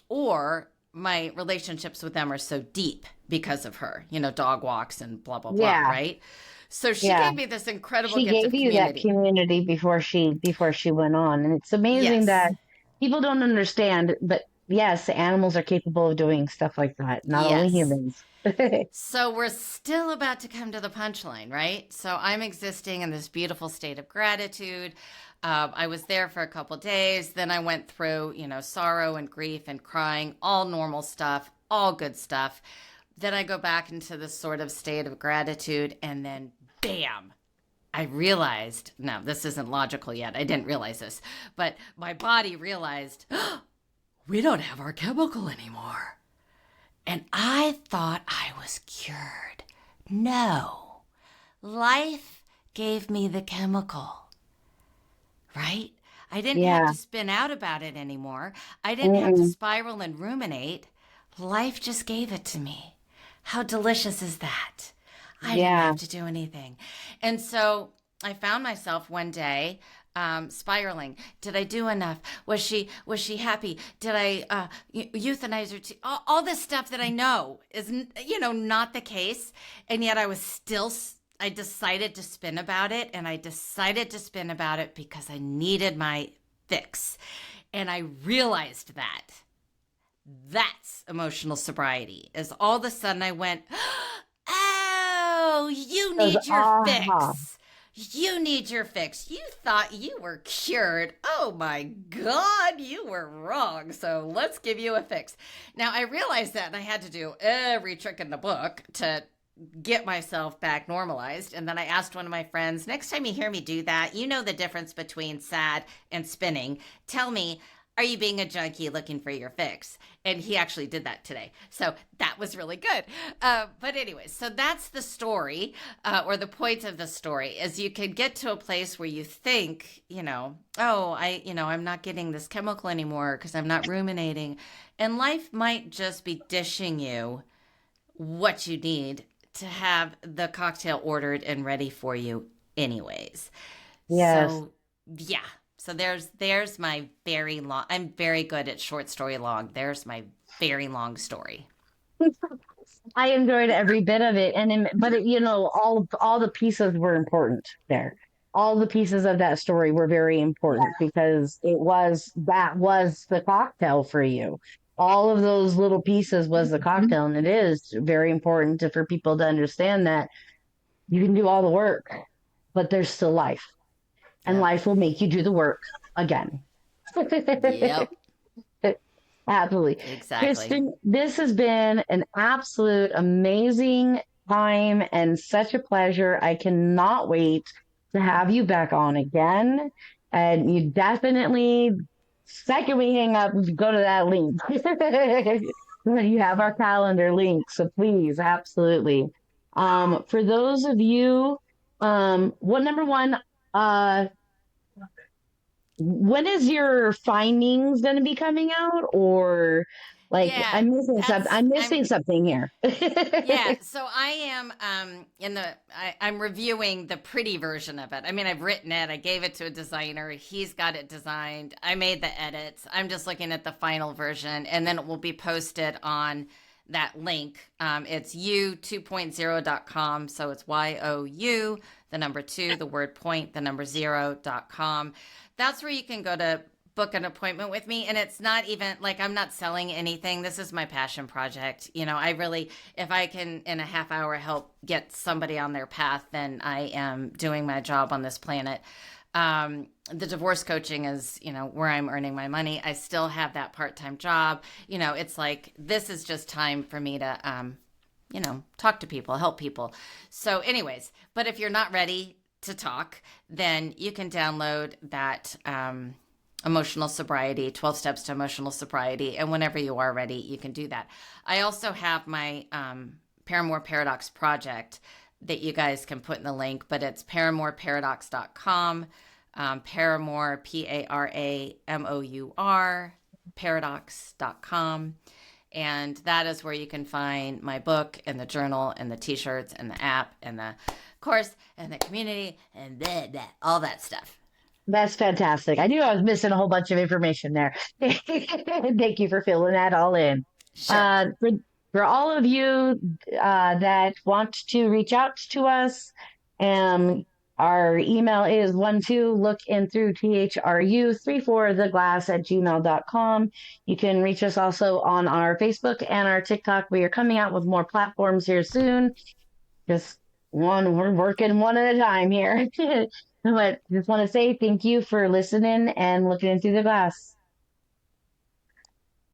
or my relationships with them are so deep because of her, dog walks and blah, blah, blah, Yeah. right? So she Yeah. gave me this incredible She gift gave of you that community. community before she went on. And it's amazing Yes. that people don't understand, but yes, animals are capable of doing stuff like that, not only Yes. humans. So we're still about to come to the punchline, right? So I'm existing in this beautiful state of gratitude. I was there for a couple days. Then I went through, sorrow and grief and crying, all normal stuff, all good stuff. Then I go back into this sort of state of gratitude, and then bam, I realized, no, this isn't logical yet. I didn't realize this, but my body realized, oh, we don't have our chemical anymore. And I thought I was cured. No, life gave me the chemical, right? I didn't have Yeah. to spin out about it anymore. I didn't have to Mm-mm. spiral and ruminate. Life just gave it to me. How delicious is that? I didn't Yeah. have to do anything. And so I found myself one day spiraling. Did I do enough? Was she happy? Did I euthanize her? All this stuff that I know is not the case, and yet I decided to spin about it, and I decided to spin about it because I needed my fix, and I realized that. That's emotional sobriety. Is all of a sudden I went, oh, you Those need your aha. fix. You need your fix. You thought you were cured. Oh my God, you were wrong. So let's give you a fix. Now, I realized that, and I had to do every trick in the book to get myself back normalized. And then I asked one of my friends, next time you hear me do that, you know the difference between sad and spinning. Tell me, are you being a junkie looking for your fix? And he actually did that today. So that was really good. But anyways, so that's the story, or the point of the story is you can get to a place where you think, I'm not getting this chemical anymore because I'm not ruminating. And life might just be dishing you what you need to have the cocktail ordered and ready for you anyways. Yes. So, yeah. So there's my very long. I'm very good at short story long. There's my very long story. I enjoyed every bit of it, but all the pieces were important there. All the pieces of that story were very important because that was the cocktail for you. All of those little pieces was the cocktail, and it is very important for people to understand that you can do all the work, but there's still life, and Yep. life will make you do the work again. Yep. Absolutely. Exactly. Kristen, this has been an absolute amazing time and such a pleasure. I cannot wait to have you back on again. And you definitely, second we hang up, go to that link. You have our calendar link, so please, absolutely. For those of you, what number one, uh, when is your findings going to be coming out? Or like Yeah, I'm missing something. that's I'm I'm missing something here. yeah, so I am I'm reviewing the pretty version of it. I mean, I've written it, I gave it to a designer, he's got it designed, I made the edits. I'm just looking at the final version, and then it will be posted on that link. It's u2.0.com, so it's YOU, the number 2, the word point, the number 0.com. That's where you can go to book an appointment with me. And it's not even like I'm not selling anything. This is my passion project. I really, if I can in a half hour help get somebody on their path, then I am doing my job on this planet. The divorce coaching is, where I'm earning my money. I still have that part-time job. It's like, this is just time for me to, talk to people, help people. So anyways, but if you're not ready to talk, then you can download that, emotional sobriety, 12 steps to emotional sobriety. And whenever you are ready, you can do that. I also have my Paramore Paradox project that you guys can put in the link, but it's paramoreparadox.com. Paramore, Paramour, paradox.com. And that is where you can find my book and the journal and the t-shirts and the app and the course and the community and all that stuff. That's fantastic. I knew I was missing a whole bunch of information there. Thank you for filling that all in. Sure. For all of you that want to reach out to us, um, our email is 12 in through THRU 34 theglass@gmail.com. You can reach us also on our Facebook and our TikTok. We are coming out with more platforms here soon. Just we're working one at a time here. But just want to say thank you for listening and looking into the glass.